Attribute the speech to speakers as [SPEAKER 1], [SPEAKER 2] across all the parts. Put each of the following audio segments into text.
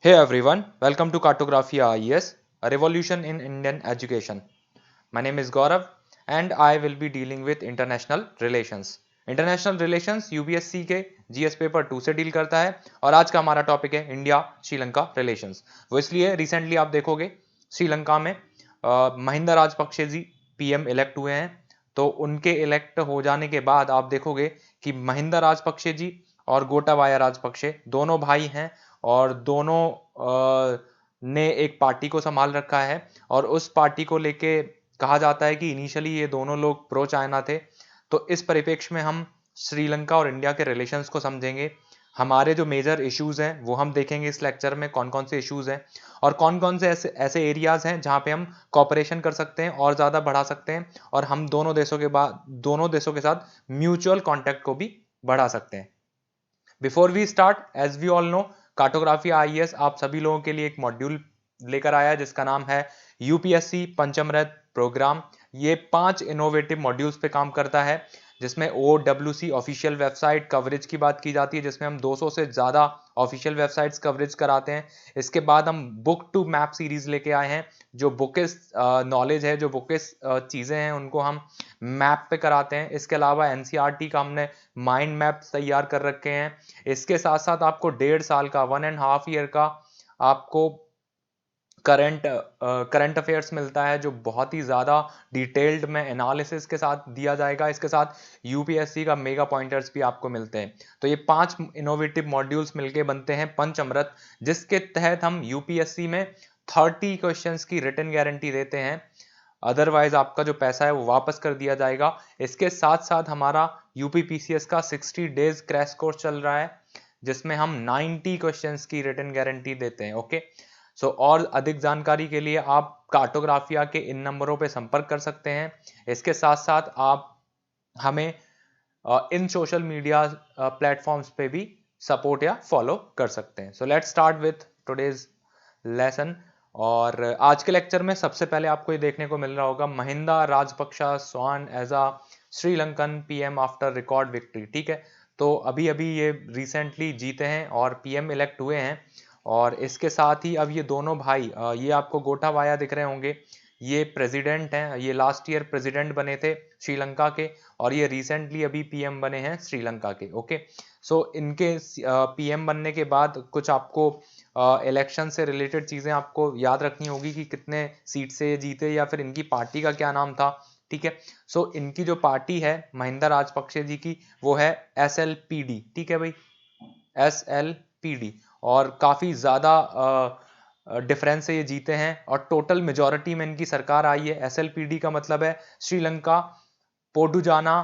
[SPEAKER 1] Hey everyone, welcome to Cartographia IES, a revolution in Indian education. My name is Gaurav and I will be dealing with international relations. International relations UPSC के GS paper 2 से deal करता है और आज का हमारा topic है India Sri Lanka relations. वो इसलिए रिसेंटली आप देखोगे श्रीलंका में महिंदा राजपक्षे जी पीएम इलेक्ट हुए हैं। तो उनके इलेक्ट हो जाने के बाद आप देखोगे कि महिंदा राजपक्षे जी और गोटाबाया राजपक्षे दोनों भाई हैं और दोनों ने एक पार्टी को संभाल रखा है और उस पार्टी को लेके कहा जाता है कि इनिशियली ये दोनों लोग प्रो चाइना थे। तो इस परिप्रेक्ष्य में हम श्रीलंका और इंडिया के रिलेशंस को समझेंगे। हमारे जो मेजर इश्यूज हैं वो हम देखेंगे इस लेक्चर में, कौन कौन से इश्यूज हैं और कौन कौन से ऐसे ऐसे एरियाज हैं जहां पे हम कॉपरेशन कर सकते हैं और ज़्यादा बढ़ा सकते हैं और हम दोनों देशों के साथ म्यूचुअल कॉन्टैक्ट को भी बढ़ा सकते हैं। Before we start, as we all know, cartography IAS आप सभी लोगों के लिए एक मॉड्यूल लेकर आया है जिसका नाम है यूपीएससी पंचमरत प्रोग्राम। ये 5 इनोवेटिव मॉड्यूल्स पे काम करता है जिसमें OWC ऑफिशियल वेबसाइट कवरेज की बात की जाती है, जिसमें हम 200 से ज़्यादा ऑफिशियल वेबसाइट्स कवरेज कराते हैं। इसके बाद हम बुक टू मैप सीरीज लेके आए हैं, जो बुकिस नॉलेज है, जो बुकिस चीज़ें हैं उनको हम मैप पे कराते हैं। इसके अलावा एनसीईआरटी का हमने माइंड मैप तैयार कर रखे हैं। इसके साथ साथ आपको 1.5 साल का 1.5 ईयर का आपको करंट अफेयर्स मिलता है, जो बहुत ही ज़्यादा डिटेल्ड में एनालिसिस के साथ दिया जाएगा। इसके साथ यूपीएससी का मेगा पॉइंटर्स भी आपको मिलते हैं। तो ये 5 इनोवेटिव मॉड्यूल्स मिलके बनते हैं पंचअमृत, जिसके तहत हम यूपीएससी में 30 क्वेश्चंस की रिटन गारंटी देते हैं। अदरवाइज आपका जो पैसा है वो वापस कर दिया जाएगा। इसके साथ साथ हमारा यूपीपीसीएस का 60 डेज क्रैश कोर्स चल रहा है जिसमें हम 90 क्वेश्चंस की रिटन गारंटी देते हैं। ओके, सो और अधिक जानकारी के लिए आप कार्टोग्राफिया के इन नंबरों पे संपर्क कर सकते हैं। इसके साथ साथ आप हमें इन सोशल मीडिया प्लेटफॉर्म्स पे भी सपोर्ट या फॉलो कर सकते हैं। So let's start with today's lesson. और आज के लेक्चर में सबसे पहले आपको ये देखने को मिल रहा होगा Mahinda Rajapaksa sworn as a Sri Lankan PM after record victory. ठीक है, तो अभी अभी ये रिसेंटली जीते हैं और पीएम इलेक्ट हुए हैं। और इसके साथ ही अब ये दोनों भाई, ये आपको गोटाबाया दिख रहे होंगे, ये प्रेसिडेंट हैं। ये लास्ट ईयर प्रेसिडेंट बने थे श्रीलंका के और ये रिसेंटली अभी पीएम बने हैं श्रीलंका के। ओके, सो इनके पीएम बनने के बाद कुछ आपको इलेक्शन से रिलेटेड चीज़ें आपको याद रखनी होगी कि कितने सीट से ये जीते या फिर इनकी पार्टी का क्या नाम था। ठीक है, सो इनकी जो पार्टी है महिंदा राजपक्षे जी की, वो है SLPD। ठीक है भाई, SLPD। और काफ़ी ज़्यादा डिफरेंस से ये जीते हैं और टोटल मेजॉरिटी में इनकी सरकार आई है। SLPD का मतलब है श्रीलंका पोडुजाना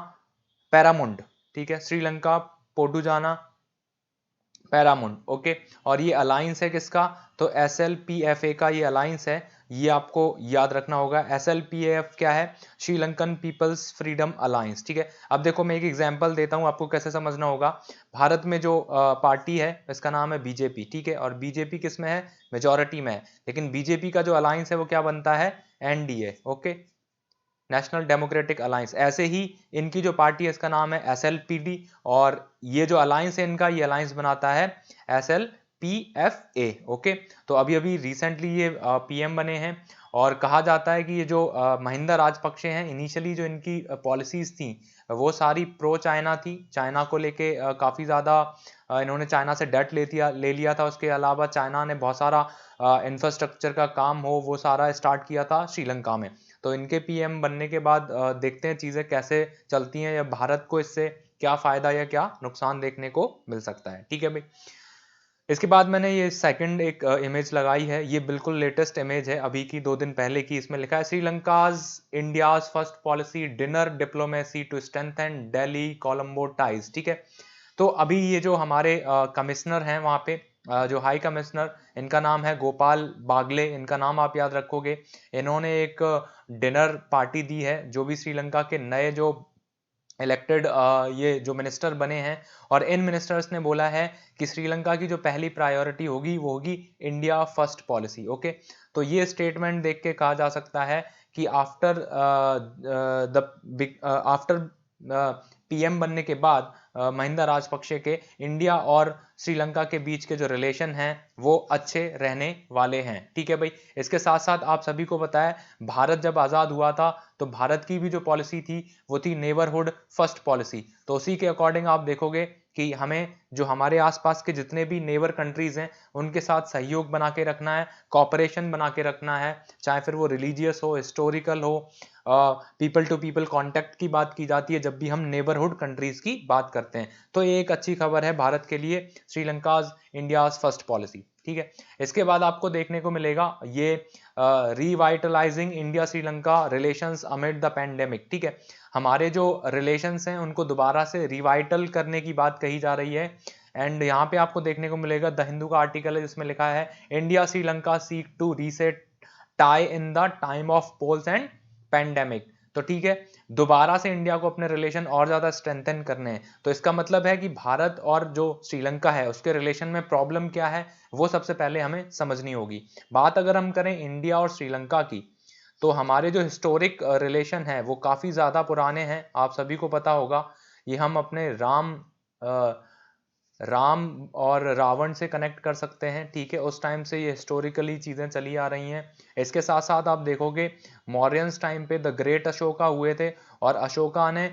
[SPEAKER 1] पैरामुंड। ठीक है, श्रीलंका पोडुजाना पैरामुंड। ओके, और ये अलायंस है किसका? तो SLPFA का ये अलायंस है। ये आपको याद रखना होगा। SLPAF क्या है? Sri Lankan people's freedom alliance. ठीक है, अब देखो मैं एक एग्जांपल देता हूँ आपको कैसे समझना होगा। भारत में जो पार्टी है इसका नाम है बीजेपी। ठीक है, और बीजेपी किस में है? मेजोरिटी में है। लेकिन बीजेपी का जो अलायंस है वो क्या बनता है? NDA। Okay, national democratic alliance. ऐसे ही इनकी जो पार्टी है इसका नाम है SLPD और ये जो अलायंस है इनका, ये अलायंस बनाता है SLPFA। ओके, तो अभी अभी रिसेंटली ये पीएम बने हैं और कहा जाता है कि ये जो महिंदा राजपक्षे हैं, इनिशियली जो इनकी पॉलिसीज थी वो सारी प्रो चाइना थी। चाइना को लेके काफ़ी ज़्यादा इन्होंने चाइना से डेट ले लिया था। उसके अलावा चाइना ने बहुत सारा इंफ्रास्ट्रक्चर का काम हो वो सारा स्टार्ट किया था श्रीलंका में। तो इनके पीएम बनने के बाद देखते हैं चीज़ें कैसे चलती हैं या भारत को इससे क्या फ़ायदा या क्या नुकसान देखने को मिल सकता है। ठीक है भाई, इसके बाद मैंने ये सेकंड एक इमेज लगाई है। ये बिल्कुल लेटेस्ट इमेज है, अभी की 2 दिन पहले की। इसमें लिखा है Sri Lanka's India's first policy dinner diplomacy to strengthen Delhi Colombo ties. ठीक है, तो अभी ये जो हमारे कमिश्नर हैं वहाँ पे, जो हाई कमिश्नर, इनका नाम है गोपाल बागले। इनका नाम आप याद रखोगे। इन्होंने एक डिनर पार्टी दी है जो भी श्रीलंका के नए जो इलेक्टेड ये जो मिनिस्टर बने हैं, और इन मिनिस्टर्स ने बोला है कि श्रीलंका की जो पहली प्रायोरिटी होगी वो होगी इंडिया फर्स्ट पॉलिसी। ओके, तो ये स्टेटमेंट देख के कहा जा सकता है कि आफ्टर पीएम बनने के बाद महिंदा राजपक्षे के इंडिया और श्रीलंका के बीच के जो रिलेशन हैं वो अच्छे रहने वाले हैं। ठीक है भाई। इसके साथ साथ आप सभी को पता है भारत जब आज़ाद हुआ था तो भारत की भी जो पॉलिसी थी वो थी नेबरहुड फर्स्ट पॉलिसी। तो उसी के अकॉर्डिंग आप देखोगे कि हमें जो हमारे आसपास के जितने भी नेबर कंट्रीज हैं उनके साथ सहयोग बना के रखना है, कॉपरेशन बना के रखना है, चाहे फिर वो रिलीजियस हो, हिस्टोरिकल हो, पीपल टू पीपल कांटेक्ट की बात की जाती है जब भी हम नेबरहुड कंट्रीज की बात करते हैं। तो ये एक अच्छी खबर है भारत के लिए, श्रीलंकाज इंडियाज फर्स्ट पॉलिसी। ठीक है। इसके बाद आपको देखने को मिलेगा ये revitalising India Sri Lanka relations amid the pandemic. ठीक है। हमारे जो रिलेशंस हैं उनको दोबारा से रिवाइटल करने की बात कही जा रही है। एंड यहाँ पे आपको देखने को मिलेगा द हिंदू का आर्टिकल है जिसमें लिखा है India Sri Lanka seek to reset tie in the time of polls and pandemic. तो ठीक है, दोबारा से इंडिया को अपने रिलेशन और ज्यादा स्ट्रेंथन करने हैं। तो इसका मतलब है कि भारत और जो श्रीलंका है उसके रिलेशन में प्रॉब्लम क्या है वो सबसे पहले हमें समझनी होगी। बात अगर हम करें इंडिया और श्रीलंका की तो हमारे जो हिस्टोरिक रिलेशन है वो काफी ज्यादा पुराने हैं। आप सभी को पता होगा ये हम अपने राम और रावण से कनेक्ट कर सकते हैं। ठीक है। उस टाइम से ये हिस्टोरिकली चीजें चली आ रही हैं। इसके साथ साथ आप देखोगे मौर्यंस टाइम पे द ग्रेट अशोका हुए थे और अशोका ने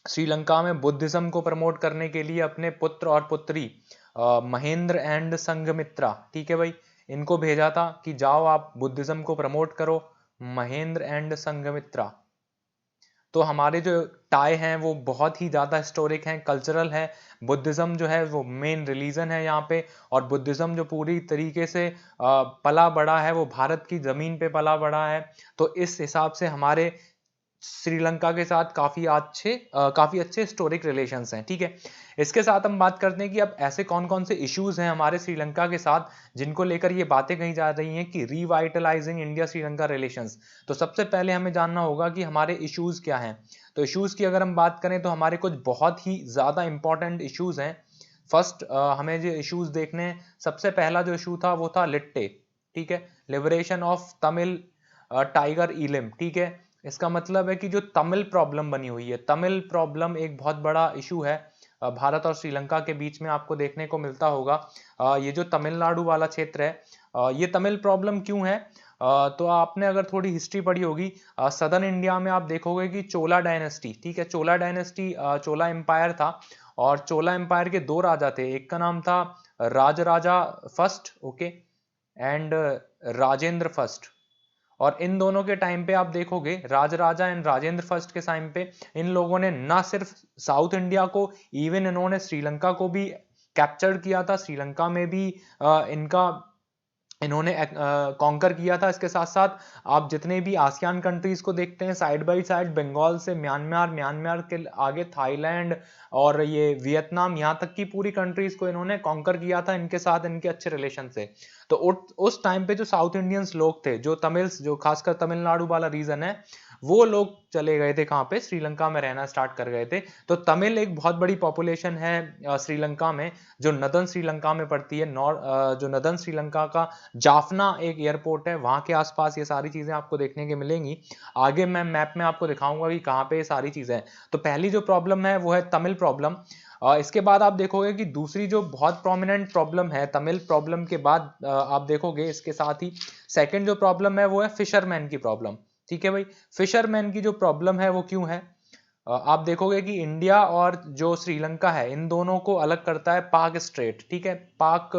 [SPEAKER 1] श्रीलंका में बुद्धिज्म को प्रमोट करने के लिए अपने पुत्र और पुत्री महेंद्र एंड संघमित्रा, ठीक है भाई, इनको भेजा था कि जाओ आप बुद्धिज्म को प्रमोट करो, महेंद्र एंड संघमित्रा। तो हमारे जो टाई हैं वो बहुत ही ज़्यादा हिस्टोरिक हैं, कल्चरल है। बुद्धिज़्म जो है वो मेन रिलीजन है यहाँ पे, और बुद्धिज़्म जो पूरी तरीके से पला बड़ा है वो भारत की ज़मीन पे पला बड़ा है। तो इस हिसाब से हमारे श्रीलंका के साथ काफ़ी अच्छे हिस्टोरिक रिलेशंस हैं। ठीक है। इसके साथ हम बात करते हैं कि अब ऐसे कौन कौन से इश्यूज हैं हमारे श्रीलंका के साथ जिनको लेकर ये बातें कही जा रही हैं कि रिवाइटलाइजिंग इंडिया श्रीलंका रिलेशंस। तो सबसे पहले हमें जानना होगा कि हमारे इश्यूज क्या हैं। तो इश्यूज की अगर हम बात करें तो हमारे कुछ बहुत ही ज़्यादा इंपॉर्टेंट इश्यूज हैं। फर्स्ट हमें जो इश्यूज देखने हैं, सबसे पहला जो इशू था वो था लिट्टे। ठीक है। Liberation of Tamil tiger Eelam. ठीक है। इसका मतलब है कि जो तमिल प्रॉब्लम बनी हुई है, तमिल प्रॉब्लम एक बहुत बड़ा इशू है भारत और श्रीलंका के बीच में, आपको देखने को मिलता होगा। ये जो तमिलनाडु वाला क्षेत्र है, ये तमिल प्रॉब्लम क्यों है? तो आपने अगर थोड़ी हिस्ट्री पढ़ी होगी, सदर्न इंडिया में आप देखोगे कि चोला डायनेस्टी, ठीक है, चोला डायनेस्टी, चोला एम्पायर था, और चोला एम्पायर के दो राजा थे, एक का नाम था Rajaraja first, okay, and Rajendra first. और इन दोनों के टाइम पे आप देखोगे राजराजा एंड राजेंद्र फर्स्ट के टाइम पे इन लोगों ने ना सिर्फ साउथ इंडिया को, इवन इन्होंने श्रीलंका को भी कैप्चर किया था, श्रीलंका में भी इन्होंने कॉन्कर किया था। इसके साथ साथ आप जितने भी आसियान कंट्रीज को देखते हैं साइड बाय साइड, बंगाल से म्यांमार, म्यांमार के आगे थाईलैंड और ये वियतनाम, यहाँ तक की पूरी कंट्रीज को इन्होंने कॉन्कर किया था इनके साथ, इनके अच्छे रिलेशन से। तो उस टाइम पे जो साउथ इंडियंस लोग थे, जो तमिल्स, जो खासकर तमिलनाडु वाला रीजन है, वो लोग चले गए थे कहाँ पे, श्रीलंका में रहना स्टार्ट कर गए थे। तो तमिल एक बहुत बड़ी पॉपुलेशन है श्रीलंका में, जो नदन श्रीलंका में पड़ती है। जो नदन श्रीलंका का जाफना एक एयरपोर्ट है, वहां के आसपास ये सारी चीजें आपको देखने को मिलेंगी। आगे मैं मैप में आपको दिखाऊंगा कि कहाँ पे ये सारी चीजें हैं। तो पहली जो प्रॉब्लम है वो है तमिल प्रॉब्लम। इसके बाद आप देखोगे कि दूसरी जो बहुत प्रोमिनेंट प्रॉब्लम है तमिल प्रॉब्लम के बाद, आप देखोगे इसके साथ ही सेकंड जो प्रॉब्लम है वो है फिशरमैन की प्रॉब्लम। ठीक है भाई। फिशरमैन की जो प्रॉब्लम है वो क्यों है? आप देखोगे कि इंडिया और जो श्रीलंका है इन दोनों को अलग करता है पाक स्ट्रेट। ठीक है। पाक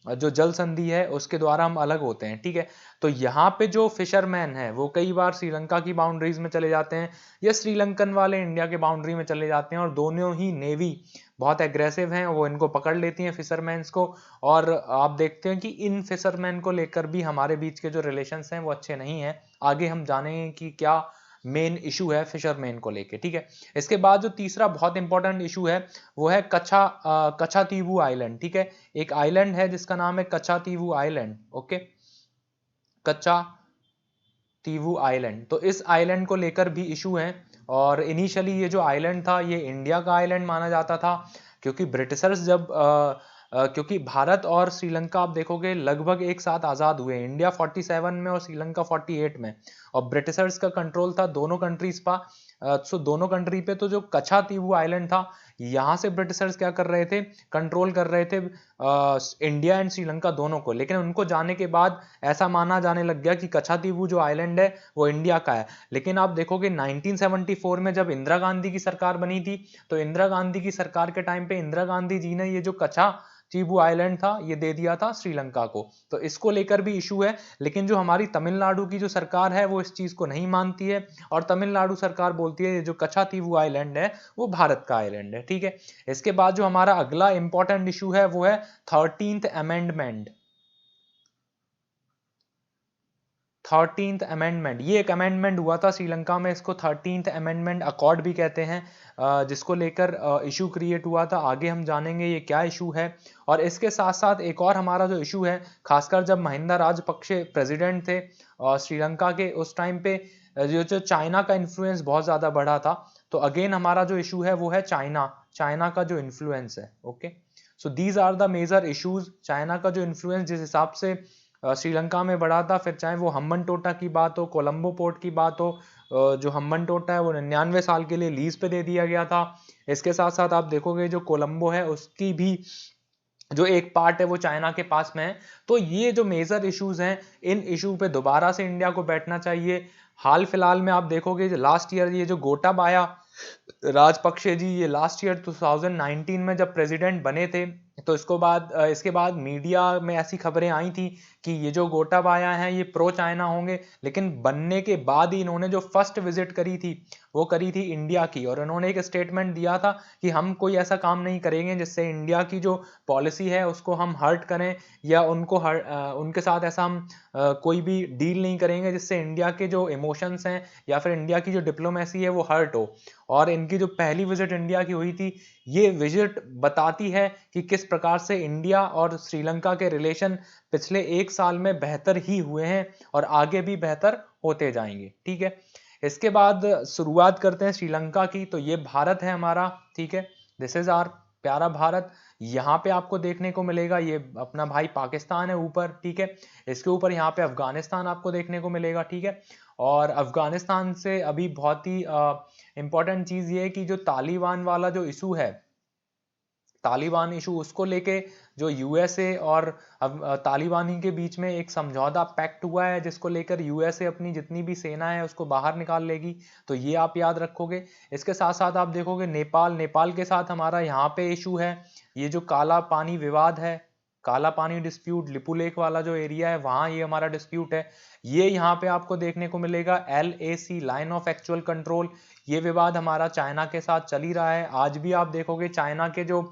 [SPEAKER 1] जो जल संधि है उसके द्वारा हम अलग होते हैं। ठीक है। तो यहाँ पे जो फिशरमैन है वो कई बार श्रीलंका की बाउंड्रीज में चले जाते हैं या श्रीलंकन वाले इंडिया के बाउंड्री में चले जाते हैं, और दोनों ही नेवी बहुत एग्रेसिव हैं, वो इनको पकड़ लेती हैं फिशरमैन्स को। और आप देखते हैं कि इन फिशरमैन को लेकर भी हमारे बीच के जो रिलेशंस हैं वो अच्छे नहीं हैं। आगे हम जानेंगे कि क्या मेन इशू है फिशरमैन को लेके। ठीक है। इसके बाद जो तीसरा बहुत इंपॉर्टेंट इशू है वो है कच्छातीवू आइलैंड। ठीक है। एक आइलैंड है जिसका नाम है Katchatheevu island, okay, Katchatheevu island. तो इस आइलैंड को लेकर भी इशू है, और इनिशियली ये जो आइलैंड था ये इंडिया का आइलैंड माना जाता था, क्योंकि ब्रिटिशर्स जब क्योंकि भारत और श्रीलंका आप देखोगे लगभग एक साथ आजाद हुए, इंडिया 47 में और श्रीलंका 48 में, और ब्रिटिशर्स का कंट्रोल था दोनों कंट्रीज पर। सो दोनों कंट्री पे तो जो कच्छातीवू आइलैंड था, यहाँ से ब्रिटिशर्स क्या कर रहे थे, कंट्रोल कर रहे थे इंडिया एंड श्रीलंका दोनों को। लेकिन उनको जाने के बाद ऐसा माना जाने लग गया कि कच्छातीवू जो आइलैंड है वो इंडिया का है। लेकिन आप देखोगे 1974 में जब इंदिरा गांधी की सरकार बनी थी, तो इंदिरा गांधी की सरकार के टाइम पे इंदिरा गांधी जी ने ये जो कच्छातीवू आइलैंड था ये दे दिया था श्रीलंका को। तो इसको लेकर भी इशू है। लेकिन जो हमारी तमिलनाडु की जो सरकार है वो इस चीज को नहीं मानती है, और तमिलनाडु सरकार बोलती है ये जो कच्छातीवू आइलैंड है वो भारत का आइलैंड है। ठीक है, इसके बाद जो हमारा अगला इंपॉर्टेंट इशू है वो है 13th अमेंडमेंट। 13th अमेंडमेंट, ये एक अमेंडमेंट हुआ था श्रीलंका में, इसको 13th अमेंडमेंट अकॉर्ड भी कहते हैं, जिसको लेकर इशू क्रिएट हुआ था। आगे हम जानेंगे ये क्या इशू है। और इसके साथ साथ एक और हमारा जो इशू है, खासकर जब महिंदा राजपक्षे प्रेसिडेंट थे श्रीलंका के, उस टाइम पे जो चाइना का इन्फ्लुएंस बहुत ज्यादा बढ़ा था। तो अगेन हमारा जो इशू है वो है चाइना का जो इन्फ्लुएंस है। Okay, so these are the major issues. China का जो इन्फ्लुएंस जिस हिसाब से श्रीलंका में बढ़ा था, फिर चाहे वो हम्बन टोटा की बात हो, कोलंबो पोर्ट की बात हो, जो हम्बन टोटा है वो 99 साल के लिए लीज पे दे दिया गया था। इसके साथ साथ आप देखोगे जो कोलंबो है उसकी भी जो एक पार्ट है वो चाइना के पास में है। तो ये जो मेजर इश्यूज हैं, इन इशू पे दोबारा से इंडिया को बैठना चाहिए। हाल फिलहाल में आप देखोगे लास्ट ईयर ये जो गोटाबाया राजपक्षे जी, ये लास्ट ईयर 2019 में जब प्रेसिडेंट बने थे, तो इसके बाद मीडिया में ऐसी खबरें आई थी कि ये जो गोटाबाया हैं ये प्रो चाइना होंगे। लेकिन बनने के बाद ही इन्होंने जो फर्स्ट विजिट करी थी वो करी थी इंडिया की, और इन्होंने एक स्टेटमेंट दिया था कि हम कोई ऐसा काम नहीं करेंगे जिससे इंडिया की जो पॉलिसी है उसको हम हर्ट करें, या उनके साथ ऐसा हम कोई भी डील नहीं करेंगे जिससे इंडिया के जो इमोशंस हैं या फिर इंडिया की जो डिप्लोमेसी है वो हर्ट हो। और इनकी जो पहली विजिट इंडिया की हुई थी, ये विजिट बताती है कि किस प्रकार से इंडिया और श्रीलंका के रिलेशन पिछले एक साल में बेहतर ही हुए हैं और आगे भी बेहतर होते जाएंगे। ठीक है, इसके बाद शुरुआत करते हैं श्रीलंका की। तो ये भारत है हमारा, ठीक है, दिस इज आवर प्यारा भारत। यहाँ पे आपको देखने को मिलेगा ये अपना भाई पाकिस्तान है ऊपर, ठीक है, इसके ऊपर यहाँ पे अफगानिस्तान आपको देखने को मिलेगा। ठीक है, और अफगानिस्तान से अभी बहुत ही इंपॉर्टेंट चीज ये है कि जो तालिबान वाला जो इशू है, तालिबान इशू, उसको लेके जो यूएसए और तालिबानी के बीच में एक समझौता पैक्ट हुआ है, जिसको लेकर यूएसए अपनी जितनी भी सेना है उसको बाहर निकाल लेगी। तो ये आप याद रखोगे। इसके साथ साथ आप देखोगे नेपाल के साथ हमारा यहाँ पे इशू है, ये जो काला पानी विवाद है, काला पानी डिस्प्यूट, लिपुलेख वाला जो एरिया है वहां ये हमारा डिस्प्यूट है। ये यहाँ पे आपको देखने को मिलेगा LAC, line of actual control. ये विवाद हमारा चाइना के साथ चल ही रहा है। आज भी आप देखोगे चाइना के जो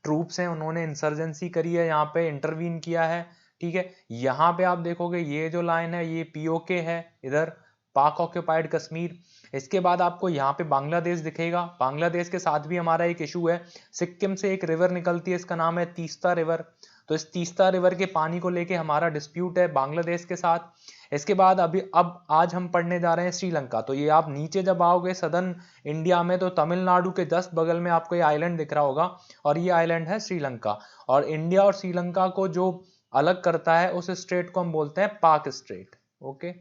[SPEAKER 1] ट्रूप्स हैं उन्होंने इंसर्जेंसी करी है, यहाँ पे इंटरवीन किया है। ठीक है, यहाँ पे आप देखोगे ये जो लाइन है ये POK है, इधर पाक ऑक्यूपाइड कश्मीर। इसके बाद आपको यहाँ पे बांग्लादेश दिखेगा। बांग्लादेश के साथ भी हमारा एक इशू है। सिक्किम से एक रिवर निकलती है, इसका नाम है तीस्ता रिवर। तो इस तीस्ता रिवर के पानी को लेके हमारा डिस्प्यूट है बांग्लादेश के साथ। इसके बाद अब आज हम पढ़ने जा रहे हैं श्रीलंका। तो ये आप नीचे जब आओगे सदर्न इंडिया में, तो तमिलनाडु के जस्ट बगल में आपको ये आइलैंड दिख रहा होगा, और ये आइलैंड है श्रीलंका। और इंडिया और श्रीलंका को जो अलग करता है उस स्ट्रेट को हम बोलते हैं पाक स्ट्रेट। ओके,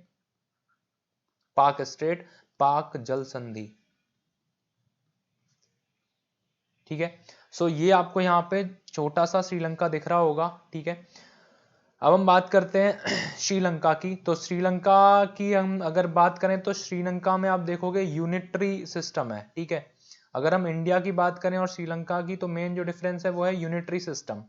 [SPEAKER 1] पाक स्ट्रेट, पाक जल संधि। ठीक है, सो ये आपको यहाँ पे छोटा सा श्रीलंका दिख रहा होगा। ठीक है, अब हम बात करते हैं श्रीलंका की। तो श्रीलंका की हम अगर बात करें तो श्रीलंका में आप देखोगे यूनिटरी सिस्टम है। ठीक है, अगर हम इंडिया की बात करें और श्रीलंका की, तो मेन जो डिफरेंस है वो है यूनिटरी सिस्टम।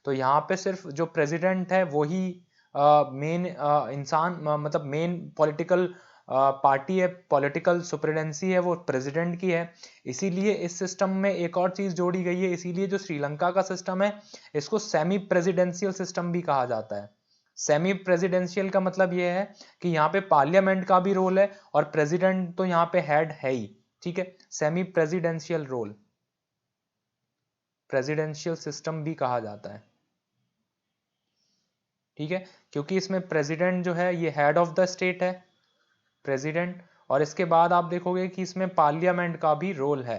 [SPEAKER 1] तो यहाँ पे सिर्फ जो प्रेसिडेंट है वही मेन इंसान, मतलब मेन पॉलिटिकल पार्टी है, पॉलिटिकल सुप्रीडेंसी है वो प्रेसिडेंट की है। इसीलिए इस सिस्टम में एक और चीज जोड़ी गई है, इसीलिए जो श्रीलंका का सिस्टम है इसको सेमी प्रेसिडेंशियल सिस्टम भी कहा जाता है। सेमी प्रेसिडेंशियल का मतलब यह है कि यहाँ पे पार्लियामेंट का भी रोल है और प्रेसिडेंट तो यहाँ पे हेड है ही। ठीक है, semi presidential role, presidential system भी कहा जाता है। ठीक है, क्योंकि इसमें प्रेसिडेंट जो है ये हेड ऑफ द स्टेट है, प्रेसिडेंट, और इसके बाद आप देखोगे कि इसमें पार्लियामेंट का भी रोल है।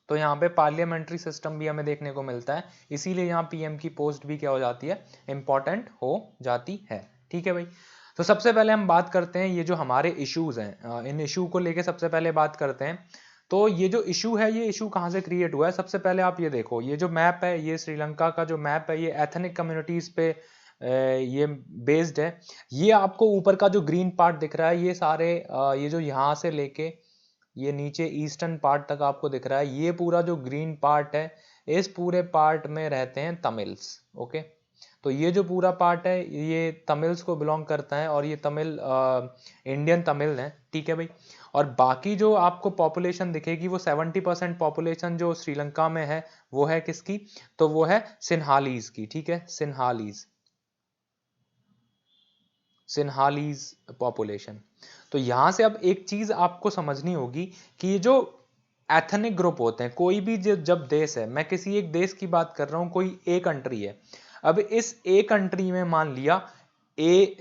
[SPEAKER 1] तो यहाँ पे पार्लियामेंट्री सिस्टम भी हमें देखने को मिलता है, इसीलिए यहाँ PM की पोस्ट भी क्या हो जाती है, इंपॉर्टेंट हो जाती है। ठीक है भाई, तो सबसे पहले हम बात करते हैं ये जो हमारे इश्यूज हैं, इन इशू को लेके सबसे पहले बात करते हैं। तो ये जो इशू है, ये इशू कहाँ से क्रिएट हुआ है? सबसे पहले आप ये देखो, ये जो मैप है, ये श्रीलंका का जो मैप है, ये एथनिक कम्युनिटीज पे ये बेस्ड है। ये आपको ऊपर का जो ग्रीन पार्ट दिख रहा है, ये सारे ये जो यहाँ से लेके ये नीचे ईस्टर्न पार्ट तक आपको दिख रहा है, ये पूरा जो ग्रीन पार्ट है, इस पूरे पार्ट में रहते हैं तमिल्स। ओके, तो ये जो पूरा पार्ट है ये तमिल्स को बिलोंग करता है, और ये तमिल इंडियन तमिल है, ठीक है भाई। और बाकी जो आपको पॉपुलेशन दिखेगी वो 70% पॉपुलेशन जो श्रीलंका में है वो है किसकी? तो वो है सिन्हालीज की, ठीक है, सिन्हालीज पॉपुलेशन। तो यहां से अब एक चीज आपको समझनी होगी कि ये जो एथनिक ग्रुप होते हैं, कोई भी जब देश है, मैं किसी एक देश की बात कर रहा हूं, कोई ए कंट्री है। अब इस ए कंट्री में मान लिया ए,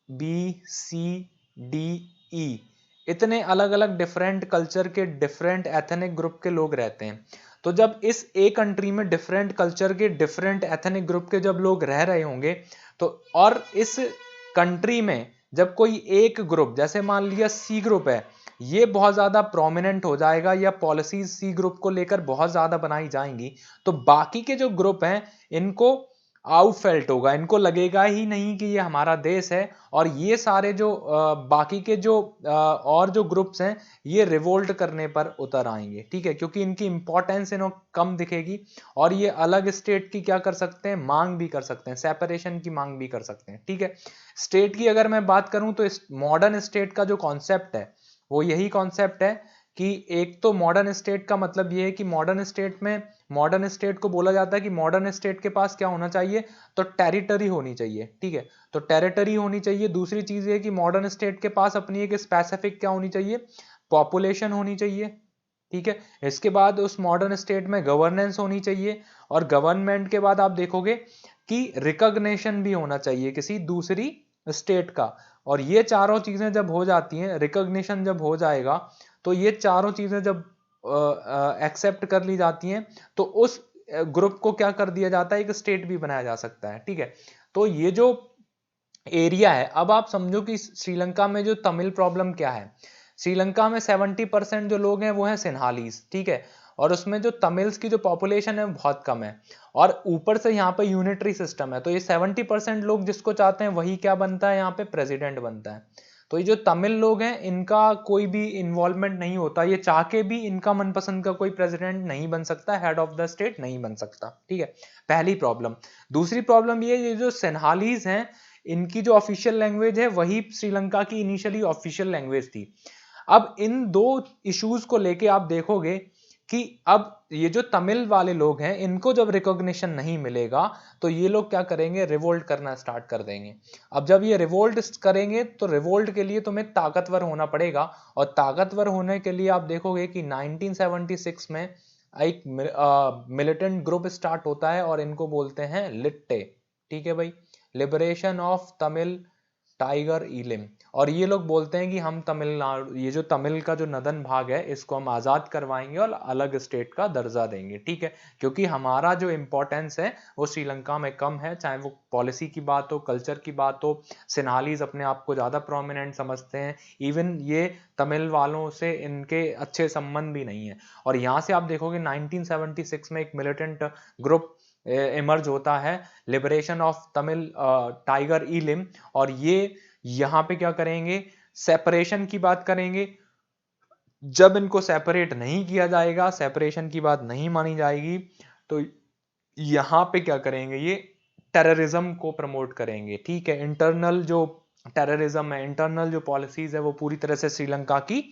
[SPEAKER 1] बी, सी, डी, ई, इतने अलग अलग डिफरेंट कल्चर के डिफरेंट एथनिक ग्रुप के लोग रहते हैं। तो जब इस ए कंट्री में डिफरेंट कल्चर के डिफरेंट एथनिक ग्रुप के जब लोग रह रहे होंगे, तो और इस कंट्री में जब कोई एक ग्रुप, जैसे मान लिया सी ग्रुप है, ये बहुत ज्यादा प्रोमिनेंट हो जाएगा या पॉलिसीज सी ग्रुप को लेकर बहुत ज्यादा बनाई जाएंगी, तो बाकी के जो ग्रुप हैं इनको आउटफेल्ट होगा, इनको लगेगा ही नहीं कि ये हमारा देश है। और ये सारे जो बाकी के जो और जो ग्रुप्स हैं ये रिवोल्ट करने पर उतर आएंगे, ठीक है, क्योंकि इनकी इंपॉर्टेंस इन्हें कम दिखेगी, और ये अलग स्टेट की क्या कर सकते हैं? मांग भी कर सकते हैं, सेपरेशन की मांग भी कर सकते हैं, ठीक है। स्टेट की अगर मैं बात करूं तो मॉडर्न स्टेट का जो कॉन्सेप्ट है वो यही कॉन्सेप्ट है कि एक तो मॉडर्न स्टेट का मतलब ये है कि मॉडर्न स्टेट को बोला जाता है कि मॉडर्न स्टेट के पास क्या होना चाहिए? तो टेरिटरी होनी चाहिए, ठीक है, तो टेरिटरी होनी चाहिए। दूसरी चीज ये कि मॉडर्न स्टेट के पास अपनी एक स्पेसिफिक क्या होनी चाहिए? पॉपुलेशन होनी चाहिए, ठीक है। इसके बाद उस मॉडर्न स्टेट में गवर्नेंस होनी चाहिए, और गवर्नमेंट के बाद आप देखोगे कि रिकॉग्निशन भी होना चाहिए किसी दूसरी स्टेट का। और ये चारों चीजें जब हो जाती हैं, रिकॉग्निशन जब हो जाएगा, तो ये चारों चीजें जब एक्सेप्ट कर ली जाती हैं, तो उस ग्रुप को क्या कर दिया जाता है? एक स्टेट भी बनाया जा सकता है, ठीक है। तो ये जो एरिया है, अब आप समझो कि श्रीलंका में जो तमिल प्रॉब्लम क्या है। श्रीलंका में 70% जो लोग हैं वो हैं सिन्हालीज, ठीक है, और उसमें जो तमिल्स की जो पॉपुलेशन है बहुत कम है, और ऊपर से यहाँ पे यूनिटरी सिस्टम है। तो ये 70% लोग जिसको चाहते हैं वही क्या बनता है? यहाँ पे प्रेसिडेंट बनता है। तो ये जो तमिल लोग हैं इनका कोई भी इन्वॉल्वमेंट नहीं होता, ये चाह के भी इनका मनपसंद का कोई प्रेसिडेंट नहीं बन सकता, हेड ऑफ द स्टेट नहीं बन सकता, ठीक है, पहली प्रॉब्लम। दूसरी प्रॉब्लम ये जो सिन्हालीज हैं इनकी जो ऑफिशियल लैंग्वेज है वही श्रीलंका की इनिशियली ऑफिशियल लैंग्वेज थी। अब इन दो इश्यूज को लेके आप देखोगे कि अब ये जो तमिल वाले लोग हैं इनको जब रिकॉग्निशन नहीं मिलेगा तो ये लोग क्या करेंगे? रिवोल्ट करना स्टार्ट कर देंगे। अब जब ये रिवोल्ट करेंगे तो रिवोल्ट के लिए तुम्हें ताकतवर होना पड़ेगा, और ताकतवर होने के लिए आप देखोगे कि 1976 में एक मिलिटेंट ग्रुप स्टार्ट होता है, और इनको बोलते हैं लिट्टे, ठीक है भाई, लिबरेशन ऑफ तमिल टाइगर इलिम। और ये लोग बोलते हैं कि हम तमिलनाडु, ये जो तमिल का जो नदन भाग है इसको हम आजाद करवाएंगे और अलग स्टेट का दर्जा देंगे, ठीक है, क्योंकि हमारा जो इंपॉर्टेंस है वो श्रीलंका में कम है, चाहे वो पॉलिसी की बात हो, कल्चर की बात हो। सिन्हालीज अपने आप को ज्यादा प्रोमिनेंट समझते हैं, इवन ये तमिल वालों से इनके अच्छे संबंध भी नहीं है। और यहाँ से आप देखोगे 1976 में एक मिलिटेंट ग्रुप इमर्ज होता है, लिबरेशन ऑफ तमिल टाइगर इलिम, और ये यहां पे क्या करेंगे? सेपरेशन की बात करेंगे। जब इनको सेपरेट नहीं किया जाएगा, सेपरेशन की बात नहीं मानी जाएगी, तो यहां पे क्या करेंगे? ये टेररिज्म को प्रमोट करेंगे, ठीक है। इंटरनल जो टेररिज्म है, इंटरनल जो पॉलिसीज है वो पूरी तरह से श्रीलंका की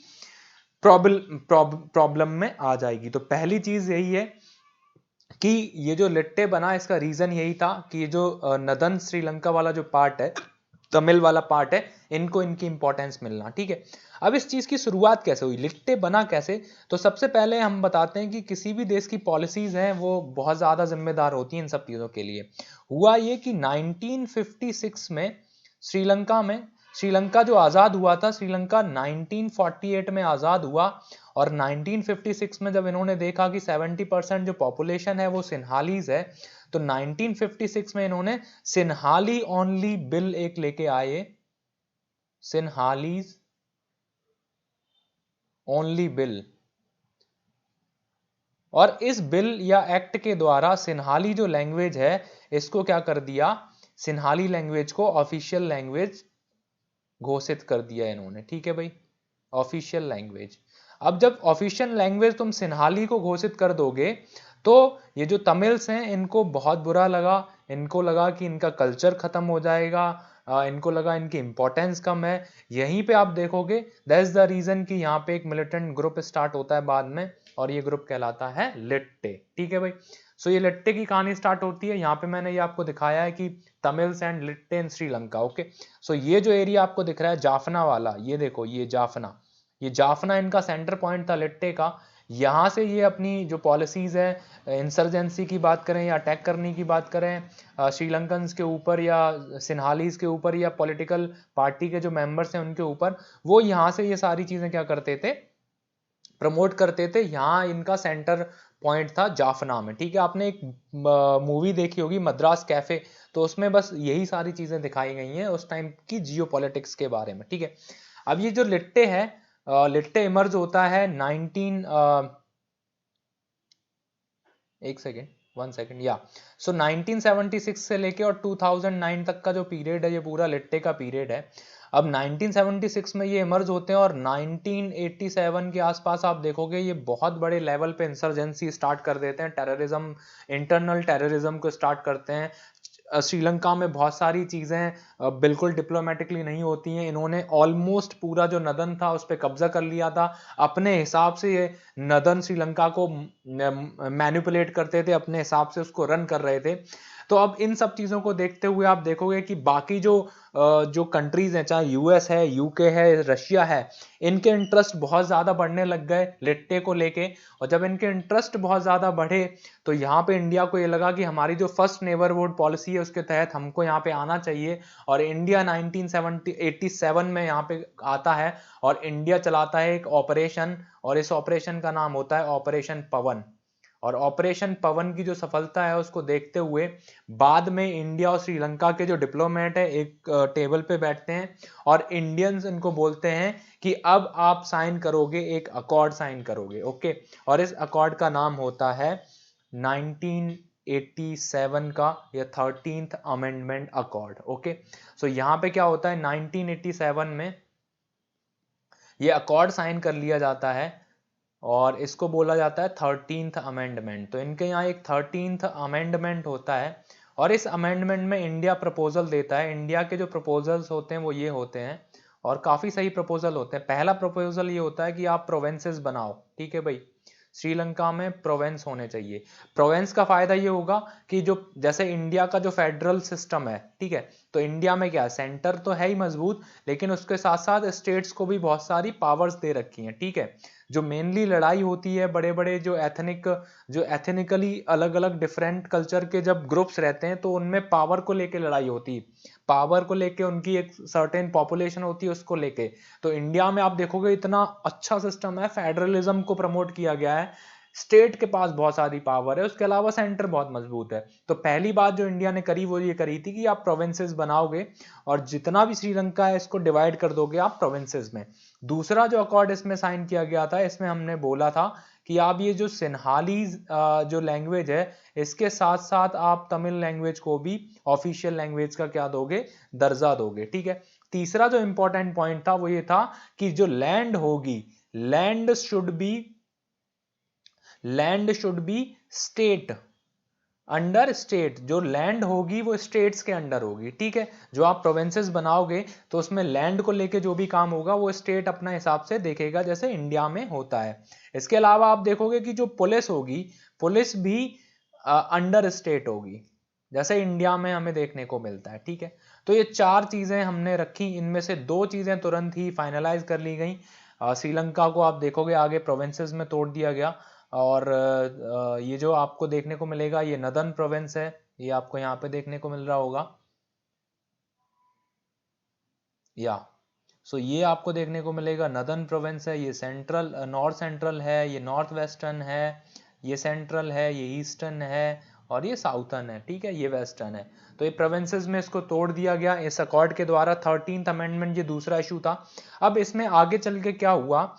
[SPEAKER 1] प्रॉब्लम में आ जाएगी। तो पहली चीज यही है कि ये जो लिट्टे बना इसका रीजन यही था कि ये जो नदन श्रीलंका वाला जो पार्ट है, तमिल वाला पार्ट है, इनको इनकी इंपॉर्टेंस मिलना, ठीक है। अब इस चीज की शुरुआत कैसे हुई? लिट्टे बना कैसे? तो सबसे पहले हम बताते हैं कि किसी भी देश की पॉलिसीज हैं वो बहुत ज्यादा जिम्मेदार होती हैं इन सब चीजों के लिए। हुआ ये कि 1956 में श्रीलंका जो आजाद हुआ था, श्रीलंका 1948 में आजाद हुआ, और 1956 में जब इन्होंने देखा कि 70% जो पॉपुलेशन है वो सिन्हालीज है, तो 1956 में इन्होंने सिन्हाली ओनली बिल एक लेके आए, सिन्हालीज ओनली बिल। और इस बिल या एक्ट के द्वारा सिन्हाली जो लैंग्वेज है इसको क्या कर दिया, सिन्हाली लैंग्वेज को ऑफिशियल लैंग्वेज घोषित कर दिया इन्होंने। ठीक है भाई, ऑफिशियल लैंग्वेज। अब जब ऑफिशियल लैंग्वेज तुम सिन्हाली को घोषित कर दोगे तो ये जो तमिल्स हैं इनको बहुत बुरा लगा, इनको लगा कि इनका कल्चर खत्म हो जाएगा, इनको लगा इनकी इंपॉर्टेंस कम है। यहीं पे आप देखोगे दैट इज द रीजन कि यहाँ पे एक मिलिटेंट ग्रुप स्टार्ट होता है बाद में, और ये ग्रुप कहलाता है लिट्टे। ठीक है भाई, सो ये लिट्टे की कहानी स्टार्ट होती है। यहाँ पे मैंने ये आपको दिखाया है कि Tamils and LTTE in Sri Lanka. Okay, so ये जो एरिया आपको दिख रहा है जाफना वाला, ये देखो ये जाफना, ये जाफना इनका सेंटर पॉइंट था लिट्टे का। यहाँ से ये अपनी जो पॉलिसीज है इंसर्जेंसी की बात करें या अटैक करने की बात करें श्रीलंकन्स के ऊपर या सिन्हालीज के ऊपर या पॉलिटिकल पार्टी के जो मेंबर्स हैं उनके ऊपर, वो यहाँ से ये सारी चीजें क्या करते थे, प्रमोट करते थे। यहाँ इनका सेंटर पॉइंट था जाफना में। ठीक है, आपने एक मूवी देखी होगी मद्रास कैफे, तो उसमें बस यही सारी चीजें दिखाई गई हैं उस टाइम की जियोपॉलिटिक्स के बारे में। ठीक है, अब ये जो लिट्टे है, लिट्टे इमर्ज होता है 1976 से लेके और 2009 तक का जो पीरियड है ये पूरा लिट्टे का पीरियड है। अब 1976 में ये इमर्ज होते हैं और 1987 के आसपास आप देखोगे ये बहुत बड़े लेवल पे इंसर्जेंसी स्टार्ट कर देते हैं, टेररिज्म, इंटरनल टेररिज्म को स्टार्ट करते हैं। श्रीलंका में बहुत सारी चीजें बिल्कुल डिप्लोमेटिकली नहीं होती हैं। इन्होंने ऑलमोस्ट पूरा जो नदन था उस पर कब्जा कर लिया था अपने हिसाब से। ये नदन श्रीलंका को मैनिपुलेट करते थे, अपने हिसाब से उसको रन कर रहे थे। तो अब इन सब चीजों को देखते हुए आप देखोगे कि बाकी जो कंट्रीज हैं, चाहे यूएस है, यूके है, रशिया है, इनके इंटरेस्ट बहुत ज्यादा बढ़ने लग गए लिट्टे को लेके। और जब इनके इंटरेस्ट बहुत ज्यादा बढ़े तो यहाँ पे इंडिया को ये लगा कि हमारी जो फर्स्ट नेबरहुड पॉलिसी है उसके तहत हमको यहाँ पे आना चाहिए। और इंडिया 1987 में यहाँ पे आता है और इंडिया चलाता है एक ऑपरेशन, और इस ऑपरेशन का नाम होता है ऑपरेशन पवन। और ऑपरेशन पवन की जो सफलता है उसको देखते हुए बाद में इंडिया और श्रीलंका के जो डिप्लोमेट है एक टेबल पे बैठते हैं और इंडियंस इनको बोलते हैं कि अब आप साइन करोगे, एक अकॉर्ड साइन करोगे। ओके, और इस अकॉर्ड का नाम होता है 1987 का या 13th अमेंडमेंट अकॉर्ड। ओके, सो यहाँ पे क्या होता है 1987 में ये अकॉर्ड साइन कर लिया जाता है और इसको बोला जाता है 13th अमेंडमेंट। तो इनके यहाँ एक 13th अमेंडमेंट होता है और इस अमेंडमेंट में इंडिया प्रपोजल देता है। इंडिया के जो प्रपोजल्स होते हैं वो ये होते हैं और काफी सही प्रपोजल होते हैं। पहला प्रपोजल ये होता है कि आप प्रोविंसेस बनाओ। ठीक है भाई, श्रीलंका में प्रोविंस होने चाहिए। प्रोविंस का फायदा ये होगा कि जो जैसे इंडिया का जो फेडरल सिस्टम है, ठीक है, तो इंडिया में क्या है, सेंटर तो है ही मजबूत, लेकिन उसके साथ साथ स्टेट्स को भी बहुत सारी पावर्स दे रखी हैं। ठीक है, जो मेनली लड़ाई होती है बड़े बड़े जो एथनिकली अलग अलग डिफरेंट कल्चर के जब ग्रुप्स रहते हैं तो उनमें पावर को लेके लड़ाई होती है, पावर को लेके उनकी एक सर्टेन पॉपुलेशन होती है उसको लेके। तो इंडिया में आप देखोगे इतना अच्छा सिस्टम है, फेडरलिज्म को प्रमोट किया गया है, स्टेट के पास बहुत सारी पावर है, उसके अलावा सेंटर बहुत मजबूत है। तो पहली बात जो इंडिया ने करी वो ये करी थी कि आप प्रोविंसेस बनाओगे और जितना भी श्रीलंका है इसको डिवाइड कर दोगे आप प्रोविंसेस में। दूसरा जो अकॉर्ड इसमें साइन किया गया था, इसमें हमने बोला था कि आप ये जो सिन्हाली जो लैंग्वेज है इसके साथ साथ आप तमिल लैंग्वेज को भी ऑफिशियल लैंग्वेज का क्या दोगे, दर्जा दोगे। ठीक है, तीसरा जो इंपॉर्टेंट पॉइंट था वो ये था कि जो लैंड होगी, land should B state under state. जो लैंड होगी वो स्टेट्स के अंडर होगी। ठीक है, जो आप प्रोविंसेस बनाओगे तो उसमें लैंड को लेके जो भी काम होगा वो स्टेट अपना हिसाब से देखेगा, जैसे इंडिया में होता है। इसके अलावा आप देखोगे कि जो पुलिस होगी, पुलिस भी अंडर स्टेट होगी, जैसे इंडिया में हमें देखने को मिलता है। ठीक है, तो ये चार चीजें हमने रखी, इनमें से दो चीजें तुरंत ही फाइनलाइज कर ली गई। श्रीलंका को आप देखोगे आगे प्रोविंसेस में तोड़ दिया गया और ये जो आपको देखने को मिलेगा ये नदर्न प्रोविंस है, ये आपको यहाँ पे देखने को मिल रहा होगा या सो ये आपको देखने को मिलेगा नदर्न प्रोविंस है, ये नॉर्थ सेंट्रल है, ये नॉर्थ वेस्टर्न है, ये सेंट्रल है, ये ईस्टर्न है और ये साउथर्न है, ठीक है, ये वेस्टर्न है। तो ये प्रोविंसेस में इसको तोड़ दिया गया इस अकॉर्ड के द्वारा। 13th अमेंडमेंट ये दूसरा इशू था। अब इसमें आगे चल के क्या हुआ,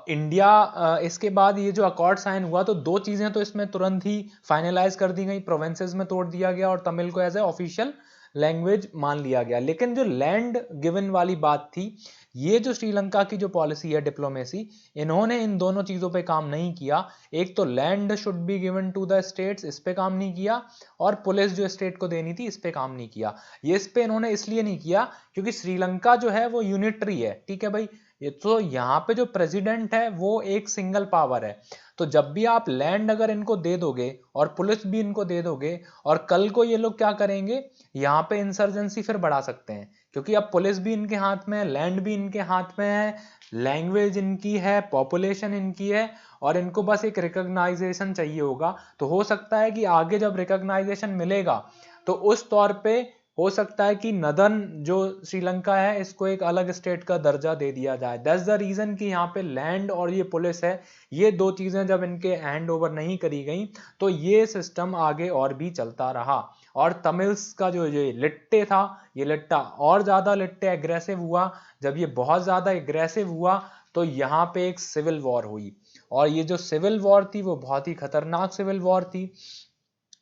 [SPEAKER 1] इंडिया इसके बाद ये जो अकॉर्ड साइन हुआ तो दो चीजें तो इसमें तुरंत ही फाइनलाइज कर दी गई, प्रोविंसेस में तोड़ दिया गया और तमिल को एज ए ऑफिशियल लैंग्वेज मान लिया गया। लेकिन जो लैंड गिवन वाली बात थी, ये जो श्रीलंका की जो पॉलिसी है डिप्लोमेसी, इन्होंने इन दोनों चीजों पे काम नहीं किया। एक तो land should be given to the states, इस पे काम नहीं किया, और पुलिस जो स्टेट को देनी थी इस पे काम नहीं किया। ये इस पे इन्होंने इसलिए नहीं किया क्योंकि श्रीलंका जो है वो यूनिटरी है, ठीक है भाई। ये तो यहाँ पे जो प्रेसिडेंट है वो एक सिंगल पावर है। तो जब भी आप लैंड अगर इनको दे दोगे और पुलिस भी इनको दे दोगे, और कल को ये लोग क्या करेंगे, यहाँ पे इंसर्जेंसी फिर बढ़ा सकते हैं, क्योंकि अब पुलिस भी इनके हाथ में है, लैंड भी इनके हाथ में है, लैंग्वेज इनकी है, पॉपुलेशन इनकी है, और इनको बस एक रिकॉग्नाइजेशन चाहिए होगा। तो हो सकता है कि आगे जब रिकॉग्नाइजेशन मिलेगा तो उस तौर पे हो सकता है कि नदन जो श्रीलंका है इसको एक अलग स्टेट का दर्जा दे दिया जाए। दैट्स द रीजन कि यहाँ पे लैंड और ये पुलिस है, ये दो चीजें जब इनके हैंड ओवर नहीं करी गई तो ये सिस्टम आगे और भी चलता रहा। और तमिल्स का जो ये लिट्टे था, ये लिट्टा और ज्यादा लिट्टे एग्रेसिव हुआ। जब ये बहुत ज्यादा एग्रेसिव हुआ तो यहाँ पे एक सिविल वॉर हुई, और ये जो सिविल वॉर थी वो बहुत ही खतरनाक सिविल वॉर थी।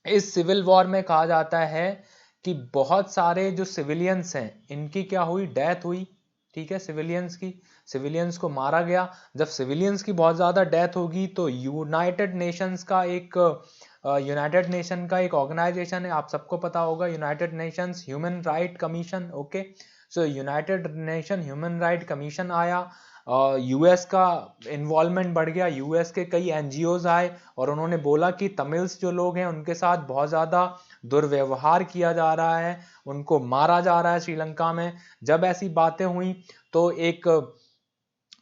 [SPEAKER 1] इस सिविल वॉर में कहा जाता है कि बहुत सारे जो सिविलियंस हैं इनकी क्या हुई, डेथ हुई, ठीक है, सिविलियंस की, सिविलियंस को मारा गया। जब सिविलियंस की बहुत ज्यादा डेथ होगी तो यूनाइटेड नेशंस का एक ऑर्गेनाइजेशन है, आप सबको पता होगा, United Nations Human Right Commission, okay. So United Nation Human Right Commission आया, यूएस का इन्वॉल्वमेंट बढ़ गया, यूएस के कई एनजीओज आए और उन्होंने बोला कि तमिल्स जो लोग हैं उनके साथ बहुत ज्यादा दुर्व्यवहार किया जा रहा है, उनको मारा जा रहा है श्रीलंका में। जब ऐसी बातें हुई तो एक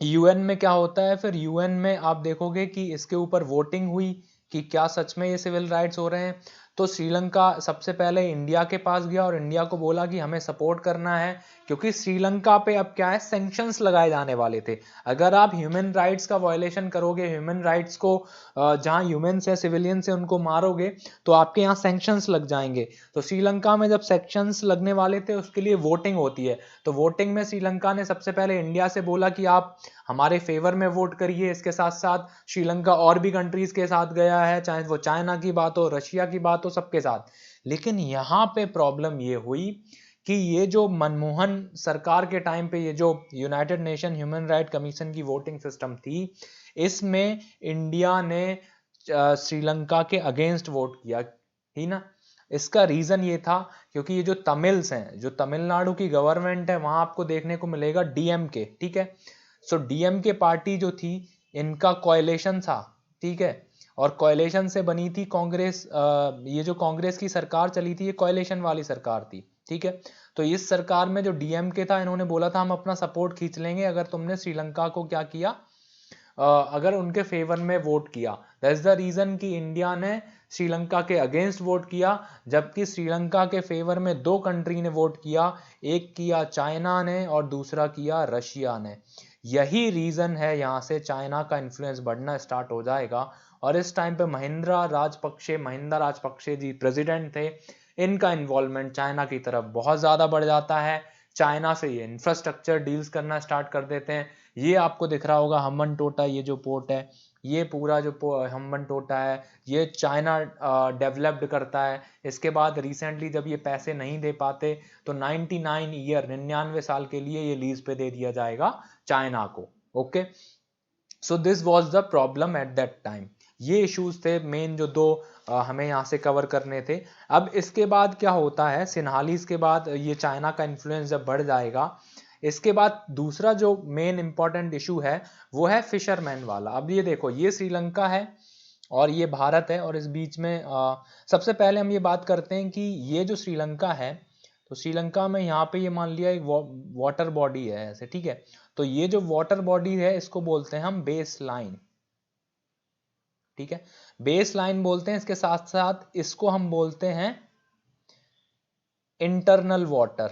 [SPEAKER 1] यूएन में क्या होता है, फिर यूएन में आप देखोगे कि इसके ऊपर वोटिंग हुई कि क्या सच में ये सिविल राइट्स हो रहे हैं। तो श्रीलंका सबसे पहले इंडिया के पास गया और इंडिया को बोला कि हमें सपोर्ट करना है, क्योंकि श्रीलंका पे अब क्या है, सैंक्शंस लगाए जाने वाले थे। अगर आप ह्यूमन राइट्स का वायलेशन करोगे, ह्यूमन राइट्स को जहां ह्यूमंस है, सिविलियंस है, उनको मारोगे, तो आपके यहाँ सैंक्शंस लग जाएंगे। तो श्रीलंका में जब सैंक्शंस लगने वाले थे उसके लिए वोटिंग होती है। तो वोटिंग में श्रीलंका ने सबसे पहले इंडिया से बोला कि आप हमारे फेवर में वोट करिए। इसके साथ साथ श्रीलंका और भी कंट्रीज के साथ गया है, चाहे वो चाइना की बात हो, रशिया की बात हो, सबके साथ। लेकिन यहाँ पे प्रॉब्लम ये हुई कि ये जो मनमोहन सरकार के टाइम पे ये जो United Nation Human Right commission की वोटिंग सिस्टम थी, इसमें इंडिया ने श्रीलंका के अगेंस्ट वोट किया, ही ना। इसका रीजन ये था क्योंकि ये जो तमिल्स हैं, जो तमिलनाडु की गवर्नमेंट है, वहां आपको देखने को मिलेगा डीएमके, ठीक है। सो डीएमके पार्टी जो थी, इनका कोएलिशन था, ठीक है, और कोएलिशन से बनी थी कांग्रेस। ये जो कांग्रेस की सरकार चली थी ये कोएलिशन वाली सरकार थी, ठीक है। तो इस सरकार में जो डीएमके था, इन्होंने बोला था हम अपना सपोर्ट खींच लेंगे अगर तुमने श्रीलंका को क्या किया, अगर उनके फेवर में वोट किया। दैट्स द रीजन कि इंडिया ने श्रीलंका के अगेंस्ट वोट किया, जबकि श्रीलंका के फेवर में दो कंट्री ने वोट किया, एक किया चाइना ने और दूसरा किया रशिया ने। यही रीजन है, यहाँ से चाइना का इन्फ्लुएंस बढ़ना स्टार्ट हो जाएगा। और इस टाइम पे महिंद्रा राजपक्षे जी प्रेसिडेंट थे, इनका इन्वॉल्वमेंट चाइना की तरफ बहुत ज्यादा बढ़ जाता है। चाइना से ये इंफ्रास्ट्रक्चर डील्स करना स्टार्ट कर देते हैं। ये आपको दिख रहा होगा हम्बन टोटा, ये जो पोर्ट है, ये पूरा जो हम्बन टोटा है, ये चाइना डेवलप्ड करता है। इसके बाद रिसेंटली जब ये पैसे नहीं दे पाते तो 99 साल के लिए ये लीज पे दे दिया जाएगा चाइना को, okay. So this was the problem at that time. ये इश्यूज थे मेन जो दो हमें यहाँ से कवर करने थे। अब इसके बाद क्या होता है, सिन्हालीज के बाद ये चाइना का इन्फ्लुएंस जब बढ़ जाएगा, इसके बाद दूसरा जो मेन इंपॉर्टेंट इशू है वो है फिशरमैन वाला। अब ये देखो, ये श्रीलंका है और ये भारत है, और इस बीच में सबसे पहले हम ये बात करते हैं कि ये जो श्रीलंका है, तो श्रीलंका में यहाँ पे ये मान लिया एक वाटर बॉडी है ऐसे, ठीक है। तो ये जो वाटर बॉडी है इसको बोलते हैं हम बेस लाइन, ठीक है, बेस लाइन बोलते हैं। इसके साथ साथ इसको हम बोलते हैं इंटरनल वाटर,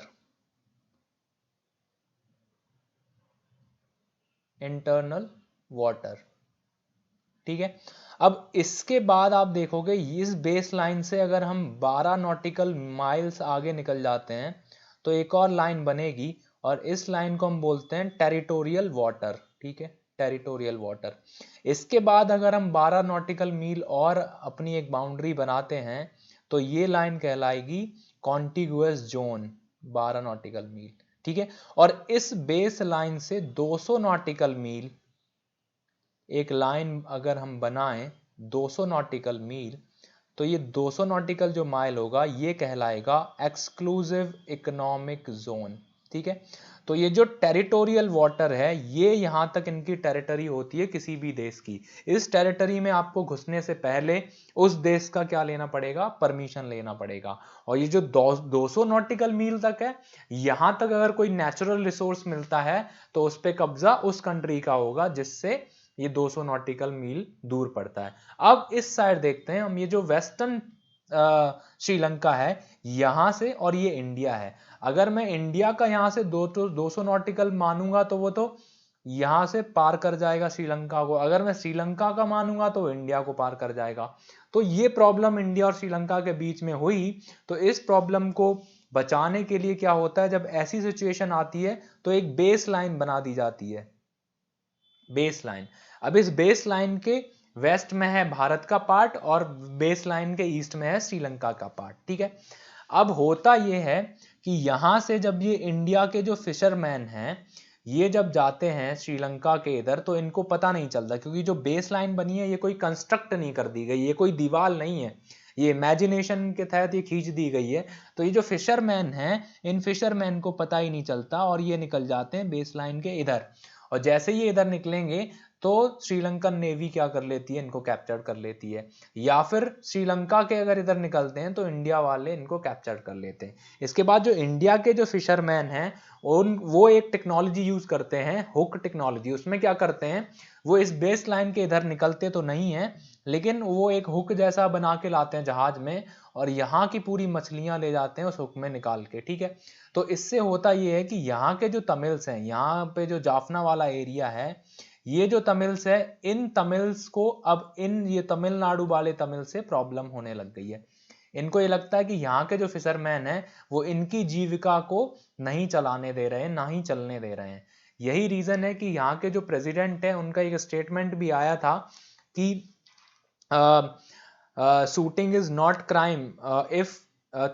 [SPEAKER 1] इंटरनल वाटर, ठीक है। अब इसके बाद आप देखोगे इस बेस लाइन से अगर हम 12 नॉटिकल माइल्स आगे निकल जाते हैं तो एक और लाइन बनेगी, और इस लाइन को हम बोलते हैं टेरिटोरियल वाटर। ठीक है, टेरिटोरियल वाटर। इसके बाद अगर हम 12 नॉटिकल मील और अपनी एक बाउंड्री बनाते हैं तो ये लाइन कहलाएगी कॉन्टिगुअस जोन, 12 नॉटिकल मील। ठीक है, और इस बेस लाइन से 200 नॉटिकल मील एक लाइन अगर हम बनाएं, 200 नॉटिकल मील, तो ये 200 नॉटिकल जो माइल होगा ये कहलाएगा एक्सक्लूसिव इकोनॉमिक जोन। ठीक है, तो ये जो टेरिटोरियल वाटर है ये यहां तक इनकी टेरिटरी होती है किसी भी देश की। इस टेरिटरी में आपको घुसने से पहले उस देश का क्या लेना पड़ेगा, परमिशन लेना पड़ेगा। और ये जो 200 नॉटिकल मील तक है, यहां तक अगर कोई नेचुरल रिसोर्स मिलता है तो उस पर कब्जा उस कंट्री का होगा जिससे ये 200 नॉटिकल मील दूर पड़ता है। अब इस साइड देखते हैं हम, ये जो वेस्टर्न श्रीलंका है यहां से, और ये इंडिया है। अगर मैं इंडिया का यहां से 200 नॉटिकल मानूंगा तो वो तो यहां से पार कर जाएगा श्रीलंका को, अगर मैं श्रीलंका का मानूंगा तो इंडिया को पार कर जाएगा। तो ये प्रॉब्लम इंडिया और श्रीलंका के बीच में हुई। तो इस प्रॉब्लम को बचाने के लिए क्या होता है, जब ऐसी सिचुएशन आती है तो एक बेस लाइन बना दी जाती है, बेस लाइन। अब इस बेस लाइन के वेस्ट में है भारत का पार्ट और बेस लाइन के ईस्ट में है श्रीलंका का पार्ट। ठीक है, अब होता यह है कि यहां से जब ये इंडिया के जो फिशरमैन हैं ये जब जाते हैं श्रीलंका के इधर तो इनको पता नहीं चलता, क्योंकि जो बेस लाइन बनी है ये कोई कंस्ट्रक्ट नहीं कर दी गई, ये कोई दीवार नहीं है, ये इमेजिनेशन के तहत ये खींच दी गई है। तो ये जो फिशरमैन हैं इन फिशरमैन को पता ही नहीं चलता और ये निकल जाते हैं बेस लाइन के इधर। और जैसे ये इधर निकलेंगे तो श्रीलंकन नेवी क्या कर लेती है, इनको कैप्चर कर लेती है। या फिर श्रीलंका के अगर इधर निकलते हैं तो इंडिया वाले इनको कैप्चर कर लेते हैं। इसके बाद जो इंडिया के जो फिशरमैन हैं वो एक टेक्नोलॉजी यूज करते हैं, हुक टेक्नोलॉजी। उसमें क्या करते हैं, वो इस बेस लाइन के इधर निकलते तो नहीं है, लेकिन वो एक हुक जैसा बना के लाते हैं जहाज में, और यहाँ की पूरी मछलियां ले जाते हैं उस हुक में निकाल के। ठीक है, तो इससे होता ये है कि यहाँ के जो तमिल्स हैं, यहाँ पे जो जाफना वाला एरिया है, ये जो तमिल्स है, इन तमिल्स को अब ये तमिलनाडु वाले तमिल से प्रॉब्लम होने लग गई है। इनको ये लगता है कि यहाँ के जो फिशरमैन हैं वो इनकी जीविका को नहीं चलाने दे रहे हैं, ना ही चलने दे रहे हैं। यही रीजन है कि यहाँ के जो प्रेसिडेंट है उनका एक स्टेटमेंट भी आया था कि shooting is not crime, if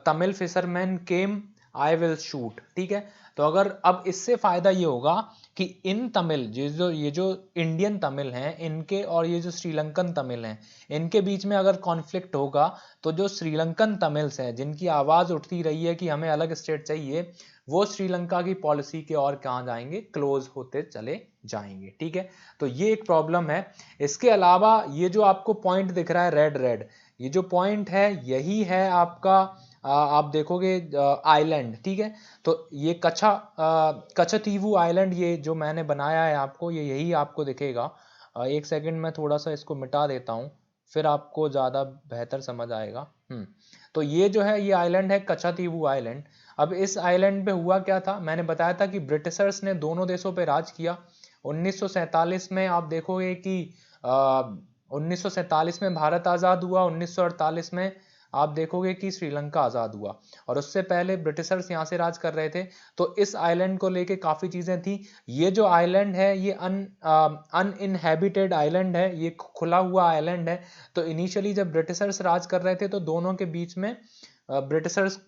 [SPEAKER 1] Tamil fisherman came I will shoot. ठीक है, तो अगर अब इससे फायदा ये होगा कि इन तमिल ये जो इंडियन तमिल हैं इनके और ये जो श्रीलंकन तमिल हैं इनके बीच में अगर कॉन्फ्लिक्ट होगा तो जो श्रीलंकन तमिल्स हैं जिनकी आवाज उठती रही है कि हमें अलग स्टेट चाहिए, वो श्रीलंका की पॉलिसी के और कहाँ जाएंगे, क्लोज होते चले जाएंगे। ठीक है, तो ये एक प्रॉब्लम है। इसके अलावा ये जो आपको पॉइंट दिख रहा है रेड रेड, ये जो पॉइंट है यही है आपका आप देखोगे आइलैंड। ठीक है, तो ये कच्छतीवु आइलैंड, ये जो मैंने बनाया है आपको, ये यही आपको दिखेगा। एक सेकंड मैं थोड़ा सा इसको मिटा देता हूँ, फिर आपको ज़्यादा बेहतर समझ आएगा। तो ये जो है ये आइलैंड है कच्छतीवु आइलैंड। अब इस आइलैंड पे हुआ क्या था, मैंने बताया था कि ब्रिटिशर्स ने दोनों देशों पे राज किया। 1947 में आप देखोगे कि 1947 में भारत आज़ाद हुआ, 1948 में आप देखोगे कि श्रीलंका आज़ाद हुआ, और उससे पहले ब्रिटिशर्स यहाँ से राज कर रहे थे। तो इस आइलैंड को लेके काफ़ी चीज़ें थी। ये जो आइलैंड है ये अनइनहेबिटेड आइलैंड है, ये खुला हुआ आइलैंड है। तो इनिशियली जब ब्रिटिशर्स राज कर रहे थे तो दोनों के बीच में ब्रिटिशर्स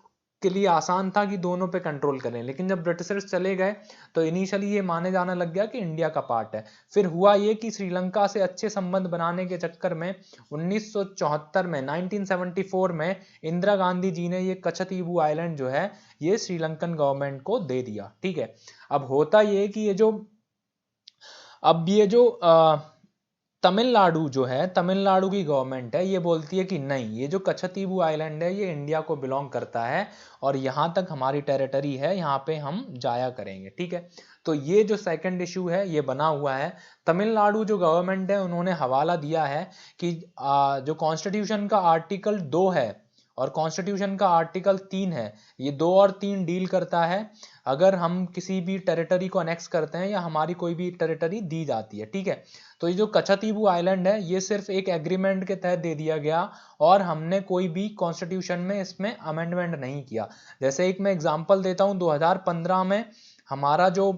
[SPEAKER 1] के लिए आसान था कि दोनों पे कंट्रोल करें, लेकिन जब ब्रिटिशर्स चले गए तो इनिशियली ये माने जाने लग गया कि इंडिया का पार्ट है। फिर हुआ ये कि श्रीलंका से अच्छे संबंध बनाने के चक्कर में 1974 में 1974 में इंदिरा गांधी जी ने ये कच्छतीवु आइलैंड जो है ये श्रीलंकन गवर्नमेंट को दे दिया। ठीक है, अब होता ये कि ये जो तमिलनाडु जो है, तमिलनाडु की गवर्नमेंट है, ये बोलती है कि नहीं, ये जो कच्छतीवु आइलैंड है ये इंडिया को बिलोंग करता है और यहाँ तक हमारी टेरिटरी है, यहाँ पे हम जाया करेंगे। ठीक है, तो ये जो सेकंड इशू है ये बना हुआ है। तमिलनाडु जो गवर्नमेंट है उन्होंने हवाला दिया है कि जो कॉन्स्टिट्यूशन का आर्टिकल 2 है और कॉन्स्टिट्यूशन का आर्टिकल 3 है, ये 2 और 3 डील करता है अगर हम किसी भी टेरिटरी को अनेक्स करते हैं या हमारी कोई भी टेरिटरी दी जाती है, ठीक है। तो ये जो कच्छातीबू आइलैंड है ये सिर्फ एक एग्रीमेंट के तहत दे दिया गया और हमने कोई भी कॉन्स्टिट्यूशन में इसमें अमेंडमेंट नहीं किया। जैसे एक मैं एग्जांपल देता हूँ, 2015 में हमारा जो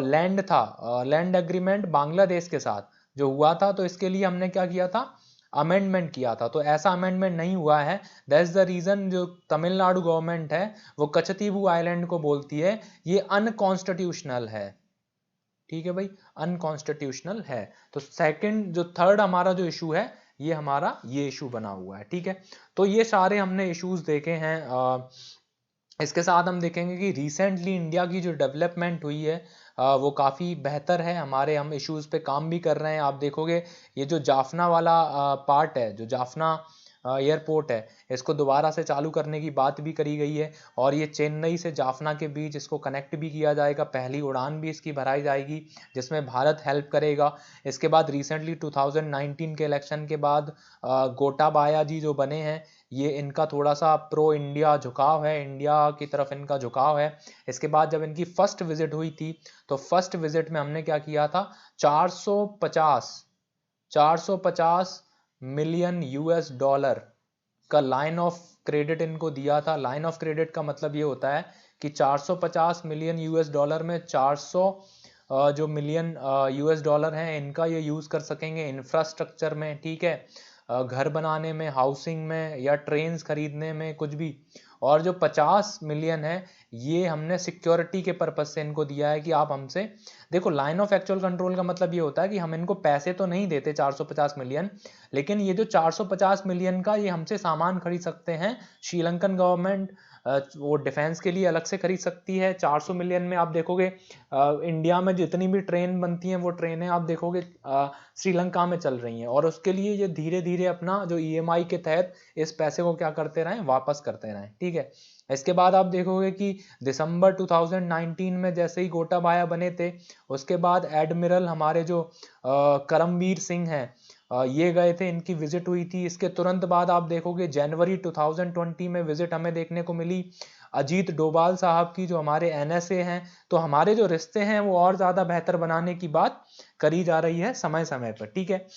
[SPEAKER 1] लैंड था, लैंड एग्रीमेंट बांग्लादेश के साथ जो हुआ था, तो इसके लिए हमने क्या किया था, अमेंडमेंट किया था। तो ऐसा अमेंडमेंट नहीं हुआ है, दैट्स द रीजन जो तमिलनाडु गवर्नमेंट है वो कच्छतीबू आइलैंड को बोलती है ये अनकॉन्स्टिट्यूशनल है, ठीक है भाई, अनकॉन्स्टिट्यूशनल है। तो सेकंड जो थर्ड हमारा जो इशू है ये हमारा ये इशू बना हुआ है, ठीक है। तो ये सारे हमने इश्यूज देखे हैं। इसके साथ हम देखेंगे कि रिसेंटली इंडिया की जो डेवलपमेंट हुई है वो काफ़ी बेहतर है, हमारे हम इश्यूज पे काम भी कर रहे हैं। आप देखोगे ये जो जाफना वाला पार्ट है, जो जाफना एयरपोर्ट है, इसको दोबारा से चालू करने की बात भी करी गई है और ये चेन्नई से जाफना के बीच इसको कनेक्ट भी किया जाएगा, पहली उड़ान भी इसकी भराई जाएगी जिसमें भारत हेल्प करेगा। इसके बाद रिसेंटली 2019 के इलेक्शन के बाद गोटाबाया जी जो बने हैं, ये इनका थोड़ा सा प्रो इंडिया झुकाव है, इंडिया की तरफ इनका झुकाव है। इसके बाद जब इनकी फर्स्ट विजिट हुई थी तो फर्स्ट विजिट में हमने क्या किया था, 450 मिलियन यूएस डॉलर का लाइन ऑफ क्रेडिट इनको दिया था। लाइन ऑफ क्रेडिट का मतलब ये होता है कि 450 मिलियन यूएस डॉलर में 400 जो मिलियन यूएस डॉलर हैं इनका ये यूज कर सकेंगे इंफ्रास्ट्रक्चर में, ठीक है, घर बनाने में, हाउसिंग में या ट्रेन्स खरीदने में, कुछ भी। और जो 50 मिलियन है ये हमने सिक्योरिटी के पर्पज से इनको दिया है कि आप हमसे, देखो लाइन ऑफ एक्चुअल कंट्रोल का मतलब ये होता है कि हम इनको पैसे तो नहीं देते 450 मिलियन, लेकिन ये जो 450 मिलियन का ये हमसे सामान खरीद सकते हैं। श्रीलंकन गवर्नमेंट वो डिफेंस के लिए अलग से खरीद सकती है। 400 मिलियन में आप देखोगे इंडिया में जितनी भी ट्रेन बनती हैं वो ट्रेनें आप देखोगे श्रीलंका में चल रही हैं और उसके लिए ये धीरे धीरे अपना जो ईएमआई के तहत इस पैसे को क्या करते रहें, वापस करते रहें, ठीक है। इसके बाद आप देखोगे कि दिसंबर 2019 में जैसे ही गोटाबाया बने थे उसके बाद एडमिरल हमारे जो करमवीर सिंह हैं ये गए थे, इनकी विजिट हुई थी। इसके तुरंत बाद आप देखोगे जनवरी 2020 में विजिट हमें देखने को मिली अजीत डोभाल साहब की, जो हमारे एनएसए हैं। तो हमारे जो रिश्ते हैं वो और ज्यादा बेहतर बनाने की बात करी जा रही है समय समय पर, ठीक है।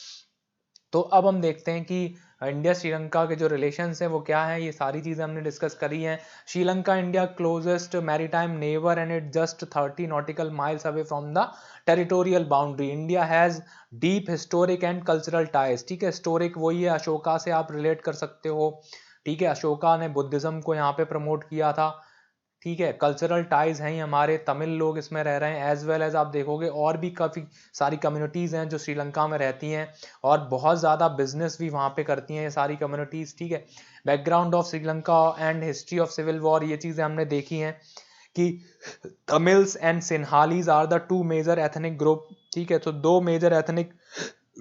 [SPEAKER 1] तो अब हम देखते हैं कि इंडिया श्रीलंका के जो रिलेशंस हैं वो क्या है, ये सारी चीजें हमने डिस्कस करी हैं। Sri Lanka India closest maritime neighbour and it just 30 nautical miles away from the territorial boundary. India has deep historic and cultural ties, ठीक है। हिस्टोरिक वही है, अशोका से आप रिलेट कर सकते हो, ठीक है, अशोका ने बुद्धिज्म को यहाँ पे प्रमोट किया था, ठीक है। कल्चरल टाइज हैं हमारे, तमिल लोग इसमें रह रहे हैं, एज वेल एज आप देखोगे और भी काफ़ी सारी कम्युनिटीज़ हैं जो श्रीलंका में रहती हैं और बहुत ज़्यादा बिजनेस भी वहाँ पे करती हैं ये सारी कम्युनिटीज़, ठीक है। Background of Sri Lanka and history of civil war, ये चीज़ें हमने देखी हैं कि Tamils and Sinhalese are the 2 major ethnic group, ठीक है। तो 2 मेजर एथनिक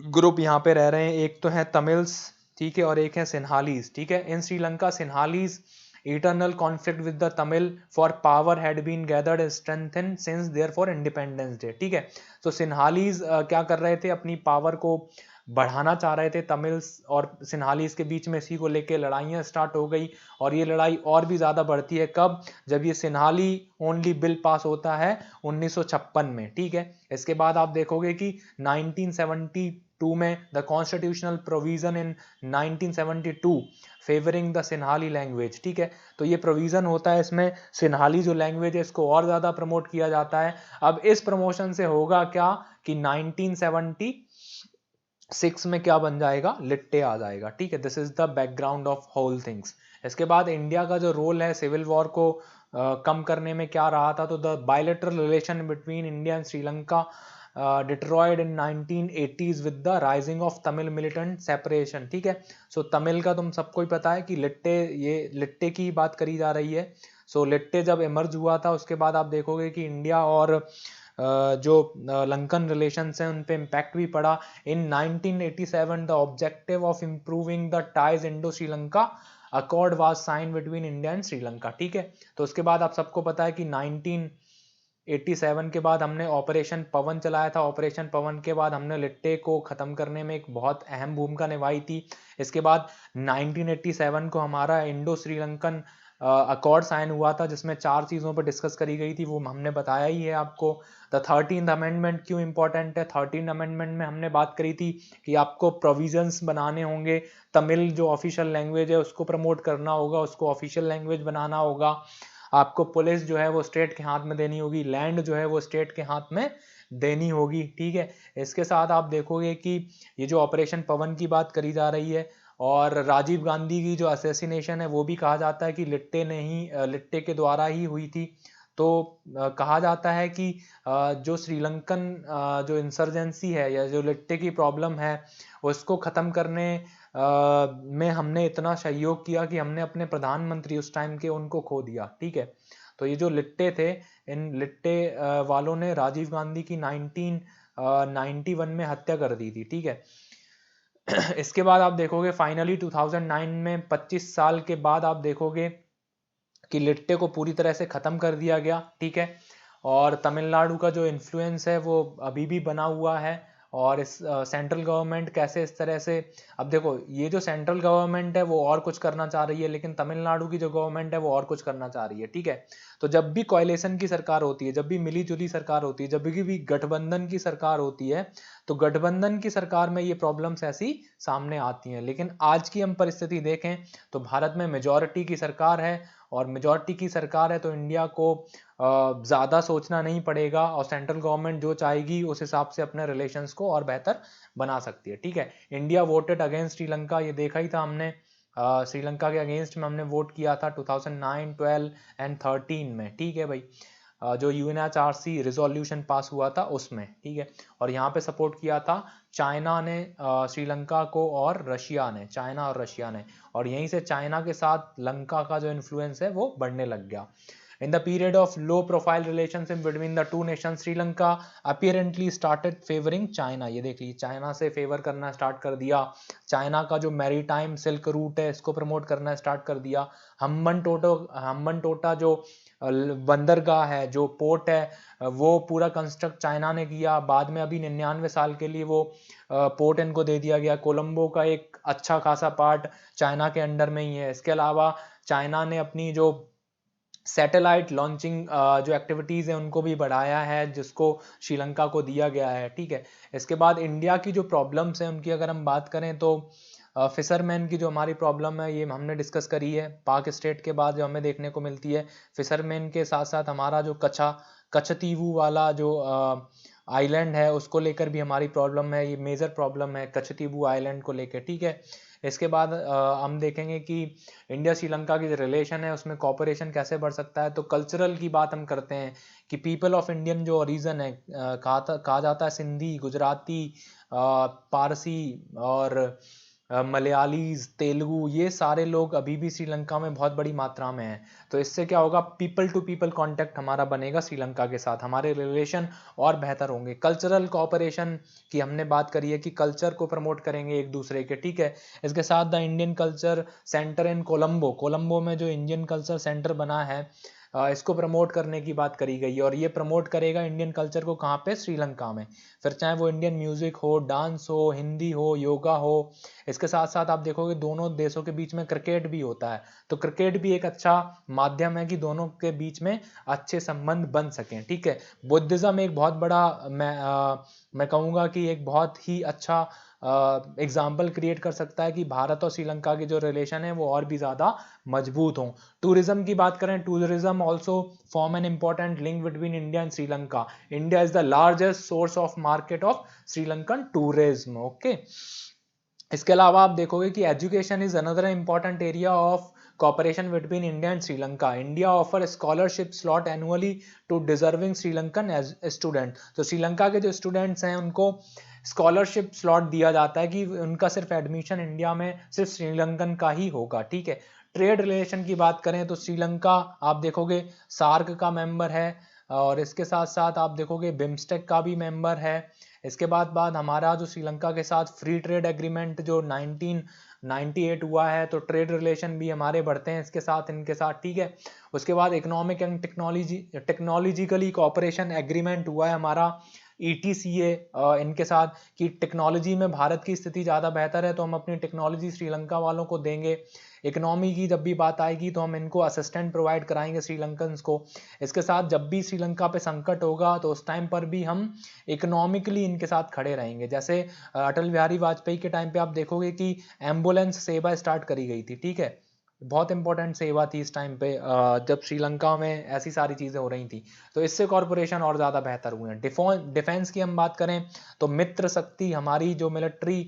[SPEAKER 1] ग्रुप यहाँ पे रह रहे हैं, एक तो है तमिल्स, ठीक है, और एक है सिन्हालीज, ठीक है। इन Sri Lanka Sinhalese eternal conflict with the Tamil for power had been gathered and strengthened since therefore independence day, ठीक है। तो सिन्हालीज क्या कर रहे थे, अपनी पावर को बढ़ाना चाह रहे थे, तमिल्स और सिन्हालीज के बीच में इसी को लेके लड़ाइयाँ स्टार्ट हो गई और ये लड़ाई और भी ज़्यादा बढ़ती है कब, जब ये सिन्हाली ओनली बिल पास होता है 1956 में, ठीक है। इसके बाद आप देखोगे कि 1972 में the constitutional provision in 1972 favouring the Sinhali language, ठीक है। तो ये प्रोविजन होता है इसमें, सिन्हाली जो लैंग्वेज है इसको और ज़्यादा प्रमोट किया जाता है। अब इस प्रमोशन से होगा क्या कि 1976 में क्या बन जाएगा, लिट्टे आ जाएगा, ठीक है। This is the background of whole things. इसके बाद इंडिया का जो रोल है सिविल वॉर को कम करने में क्या रहा था, तो the bilateral relation between India and Sri Lanka deteriorated in 1980s with the rising of Tamil militant separation, ठीक है। सो तमिल का तुम सबको ही पता है कि लिट्टे, ये लिट्टे की बात करी जा रही है। सो लिट्टे जब इमर्ज हुआ था उसके बाद आप देखोगे कि इंडिया और जो लंकन रिलेशंस हैं उन पे इम्पैक्ट भी पड़ा। In 1987 the objective of improving the ties Indo Sri Lanka accord was sign between India and Sri Lanka, ठीक है। तो उसके बाद आप सबको पता है कि 19 1987 के बाद हमने ऑपरेशन पवन चलाया था। ऑपरेशन पवन के बाद हमने लिट्टे को ख़त्म करने में एक बहुत अहम भूमिका निभाई थी। इसके बाद 1987 को हमारा इंडो श्रीलंकन अकॉर्ड साइन हुआ था, जिसमें 4 चीज़ों पर डिस्कस करी गई थी, वो हमने बताया ही है आपको। द 13th अमेंडमेंट क्यों इंपॉर्टेंट है? 13th अमेंडमेंट में हमने बात करी थी कि आपको प्रोविजंस बनाने होंगे, तमिल जो ऑफिशियल लैंग्वेज है उसको प्रमोट करना होगा, उसको ऑफिशियल लैंग्वेज बनाना होगा। आपको पुलिस जो है वो स्टेट के हाथ में देनी होगी, लैंड जो है वो स्टेट के हाथ में देनी होगी, ठीक है। इसके साथ आप देखोगे कि ये जो ऑपरेशन पवन की बात करी जा रही है और राजीव गांधी की जो असैसिनेशन है वो भी कहा जाता है कि लिट्टे के द्वारा ही हुई थी। तो कहा जाता है कि जो श्रीलंकन जो इंसर्जेंसी है या जो लिट्टे की प्रॉब्लम है उसको ख़त्म करने में हमने इतना सहयोग किया कि हमने अपने प्रधानमंत्री उस टाइम के उनको खो दिया, ठीक है। तो ये जो लिट्टे थे, इन लिट्टे वालों ने राजीव गांधी की 1991 में हत्या कर दी थी, ठीक है। इसके बाद आप देखोगे फाइनली 2009 में 25 साल के बाद आप देखोगे कि लिट्टे को पूरी तरह से ख़त्म कर दिया गया, ठीक है। और तमिलनाडु का जो इन्फ्लुएंस है वो अभी भी बना हुआ है। और इस सेंट्रल गवर्नमेंट कैसे इस तरह से, अब देखो ये जो सेंट्रल गवर्नमेंट है वो और कुछ करना चाह रही है, लेकिन तमिलनाडु की जो गवर्नमेंट है वो और कुछ करना चाह रही है, ठीक है। तो जब भी कोएलिशन की सरकार होती है, जब भी मिली जुली सरकार होती है, जब भी गठबंधन की सरकार होती है, तो गठबंधन की सरकार में ये प्रॉब्लम्स ऐसी सामने आती हैं। लेकिन आज की हम परिस्थिति देखें तो भारत में मेजॉरिटी की सरकार है, और मेजॉरिटी की सरकार है तो इंडिया को ज़्यादा सोचना नहीं पड़ेगा, और सेंट्रल गवर्नमेंट जो चाहेगी उस हिसाब से अपने रिलेशंस को और बेहतर बना सकती है, ठीक है। इंडिया वोटेड अगेंस्ट श्रीलंका, ये देखा ही था हमने। श्रीलंका के अगेंस्ट में हमने वोट किया था 2009, 12 एंड 13 में, ठीक है भाई। जो UNHRC रिजोल्यूशन पास हुआ था उसमें, ठीक है। और यहाँ पे सपोर्ट किया था चाइना ने श्रीलंका को, और रशिया ने, चाइना और रशिया ने। और यहीं से चाइना के साथ लंका का जो इन्फ्लुएंस है वो बढ़ने लग गया। In the period of low profile relationship between the two nations, Sri apparently started favoring China। ये देख लीजिए, चाइना से फेवर करना स्टार्ट कर दिया। चाइना का जो मैरीटाइम सिल्क रूट है इसको प्रमोट करना स्टार्ट कर दिया। हम्बन टोटा जो बंदरगाह है, जो पोर्ट है, वो पूरा कंस्ट्रक्ट चाइना ने किया। बाद में अभी 99 साल के लिए वो पोर्ट इनको दे दिया गया। कोलंबो का एक अच्छा खासा पार्ट चाइना के अंडर में ही है। इसके अलावा चाइना ने अपनी जो सैटेलाइट लॉन्चिंग जो एक्टिविटीज़ हैं उनको भी बढ़ाया है, जिसको श्रीलंका को दिया गया है, ठीक है। इसके बाद इंडिया की जो प्रॉब्लम्स हैं उनकी अगर हम बात करें तो फिशरमैन की जो हमारी प्रॉब्लम है ये हमने डिस्कस करी है। पाक स्टेट के बाद जो हमें देखने को मिलती है, फिशरमैन के साथ साथ हमारा जो कच्छतीवू वाला जो आइलैंड है उसको लेकर भी हमारी प्रॉब्लम है। ये मेजर प्रॉब्लम है कच्छतीवू आइलैंड को लेकर, ठीक है। इसके बाद हम देखेंगे कि इंडिया श्रीलंका की जो रिलेशन है उसमें कॉपरेशन कैसे बढ़ सकता है। तो कल्चरल की बात हम करते हैं कि पीपल ऑफ इंडियन जो ओरिजन है, कहा जाता है सिंधी, गुजराती, पारसी और मलयालीज, तेलुगु, ये सारे लोग अभी भी श्रीलंका में बहुत बड़ी मात्रा में हैं। तो इससे क्या होगा, पीपल टू पीपल कांटेक्ट हमारा बनेगा श्रीलंका के साथ, हमारे रिलेशन और बेहतर होंगे। कल्चरल कोऑपरेशन की हमने बात करी है कि कल्चर को प्रमोट करेंगे एक दूसरे के, ठीक है। इसके साथ द इंडियन कल्चर सेंटर इन कोलंबो में जो इंडियन कल्चर सेंटर बना है इसको प्रमोट करने की बात करी गई है। और ये प्रमोट करेगा इंडियन कल्चर को कहाँ पे, श्रीलंका में। फिर चाहे वो इंडियन म्यूजिक हो, डांस हो, हिंदी हो, योगा हो। इसके साथ साथ आप देखोगे दोनों देशों के बीच में क्रिकेट भी होता है। तो क्रिकेट भी एक अच्छा माध्यम है कि दोनों के बीच में अच्छे संबंध बन सकें, ठीक है। बुद्धिज्म एक बहुत बड़ा, मैं कहूँगा कि एक बहुत ही अच्छा एग्जाम्पल क्रिएट कर सकता है कि भारत और श्रीलंका के जो रिलेशन है वो और भी ज़्यादा मजबूत हों। टूरिज्म की बात करें, tourism also form an important link between India and Sri Lanka. India is the largest source of market of Sri Lankan tourism, okay. इसके अलावा आप देखोगे कि education is another important area of cooperation between India and Sri Lanka. India offer scholarship slot annually to deserving Sri Lankan as student. तो श्रीलंका के जो students हैं उनको स्कॉलरशिप स्लॉट दिया जाता है कि उनका सिर्फ एडमिशन इंडिया में सिर्फ श्रीलंकन का ही होगा, ठीक है। ट्रेड रिलेशन की बात करें तो श्रीलंका आप देखोगे सार्क का मेंबर है, और इसके साथ साथ आप देखोगे बिम्स्टेक का भी मेंबर है। इसके बाद हमारा जो श्रीलंका के साथ फ्री ट्रेड एग्रीमेंट जो 98 हुआ है, तो ट्रेड रिलेशन भी हमारे बढ़ते हैं इसके साथ, इनके साथ, ठीक है। उसके बाद economic and technologically cooperation agreement हुआ है हमारा ETCA इनके साथ, कि टेक्नोलॉजी में भारत की स्थिति ज़्यादा बेहतर है तो हम अपनी टेक्नोलॉजी श्रीलंका वालों को देंगे। इकोनॉमी की जब भी बात आएगी तो हम इनको असिस्टेंट प्रोवाइड कराएंगे श्रीलंकन्स को। इसके साथ जब भी श्रीलंका पे संकट होगा तो उस टाइम पर भी हम इकोनॉमिकली इनके साथ खड़े रहेंगे। जैसे अटल बिहारी वाजपेयी के टाइम पे आप देखोगे कि एम्बुलेंस सेवा स्टार्ट करी गई थी, ठीक है, बहुत इंपॉर्टेंट सेवा थी इस टाइम पे, जब श्रीलंका में ऐसी सारी चीज़ें हो रही थी, तो इससे कॉरपोरेशन और ज़्यादा बेहतर हुए हैं। डिफेंस की हम बात करें तो मित्र शक्ति, हमारी जो मिलिट्री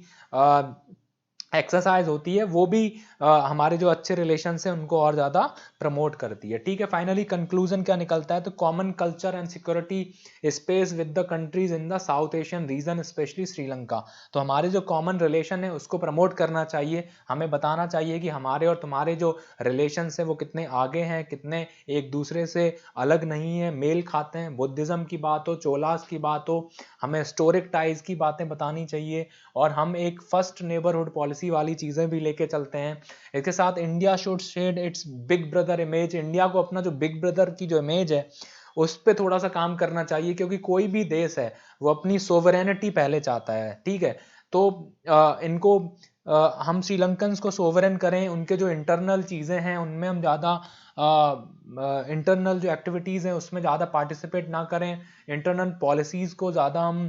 [SPEAKER 1] एक्सरसाइज होती है वो भी हमारे जो अच्छे रिलेशन है उनको और ज़्यादा प्रमोट करती है, ठीक है। फाइनली कंक्लूजन क्या निकलता है, तो common culture and security space with the countries in the south Asian region specially Sri Lanka. तो हमारे जो कॉमन रिलेशन है उसको प्रमोट करना चाहिए, हमें बताना चाहिए कि हमारे और तुम्हारे जो रिलेशन है वो कितने आगे हैं, कितने एक दूसरे से अलग नहीं है, मेल खाते हैं। बुद्धिज्म की बात हो, चोलास की बात हो, हमें हिस्टोरिक टाइज की बातें बतानी चाहिए, और हम एक फर्स्ट नेबरहुड पॉलिसी वाली चीजें भी लेके चलते हैं। इसके साथ India should shed its big brother image, India को अपना जो बिग ब्रदर की जो इमेज है उस पर थोड़ा सा काम करना चाहिए, क्योंकि कोई भी देश है वो अपनी सोवरेनिटी पहले चाहता है, ठीक है। तो इनको हम श्रीलंकन्स को सोवरेन करें, उनके जो इंटरनल चीज़ें हैं उनमें हम ज़्यादा इंटरनल जो एक्टिविटीज़ हैं उसमें ज़्यादा पार्टिसिपेट ना करें, इंटरनल पॉलिसीज़ को ज़्यादा हम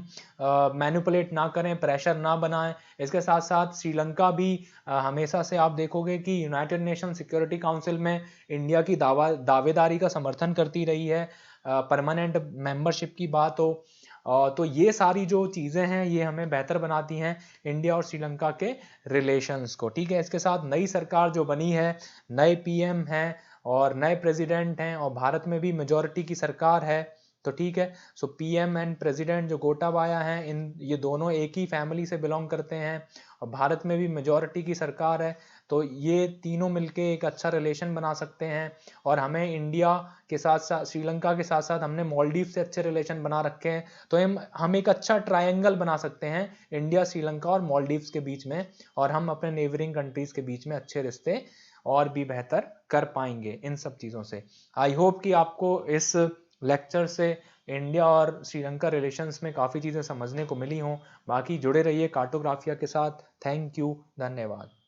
[SPEAKER 1] मैनिपुलेट ना करें, प्रेशर ना बनाएं। इसके साथ साथ श्रीलंका भी हमेशा से आप देखोगे कि यूनाइटेड नेशन सिक्योरिटी काउंसिल में इंडिया की दावेदारी का समर्थन करती रही है, परमानेंट मेंबरशिप की बात हो, तो ये सारी जो चीज़ें हैं ये हमें बेहतर बनाती हैं इंडिया और श्रीलंका के रिलेशंस को, ठीक है। इसके साथ नई सरकार जो बनी है, नए PM हैं और नए प्रेसिडेंट हैं, और भारत में भी मेजॉरिटी की सरकार है, तो ठीक है। सो PM एंड प्रेसिडेंट जो गोटाबाया हैं, ये दोनों एक ही फैमिली से बिलोंग करते हैं, और भारत में भी मेजॉरिटी की सरकार है, तो ये तीनों मिलके एक अच्छा रिलेशन बना सकते हैं। और हमें इंडिया के साथ साथ श्रीलंका के साथ साथ हमने मालदीव से अच्छे रिलेशन बना रखे हैं, तो हम एक अच्छा ट्रायंगल बना सकते हैं इंडिया, श्रीलंका और मालदीव्स के बीच में, और हम अपने नेबरिंग कंट्रीज के बीच में अच्छे रिश्ते और भी बेहतर कर पाएंगे इन सब चीज़ों से। आई होप कि आपको इस लेक्चर से इंडिया और श्रीलंका रिलेशंस में काफ़ी चीज़ें समझने को मिली हों। बाकी जुड़े रहिए कार्टोग्राफिया के साथ। थैंक यू, धन्यवाद।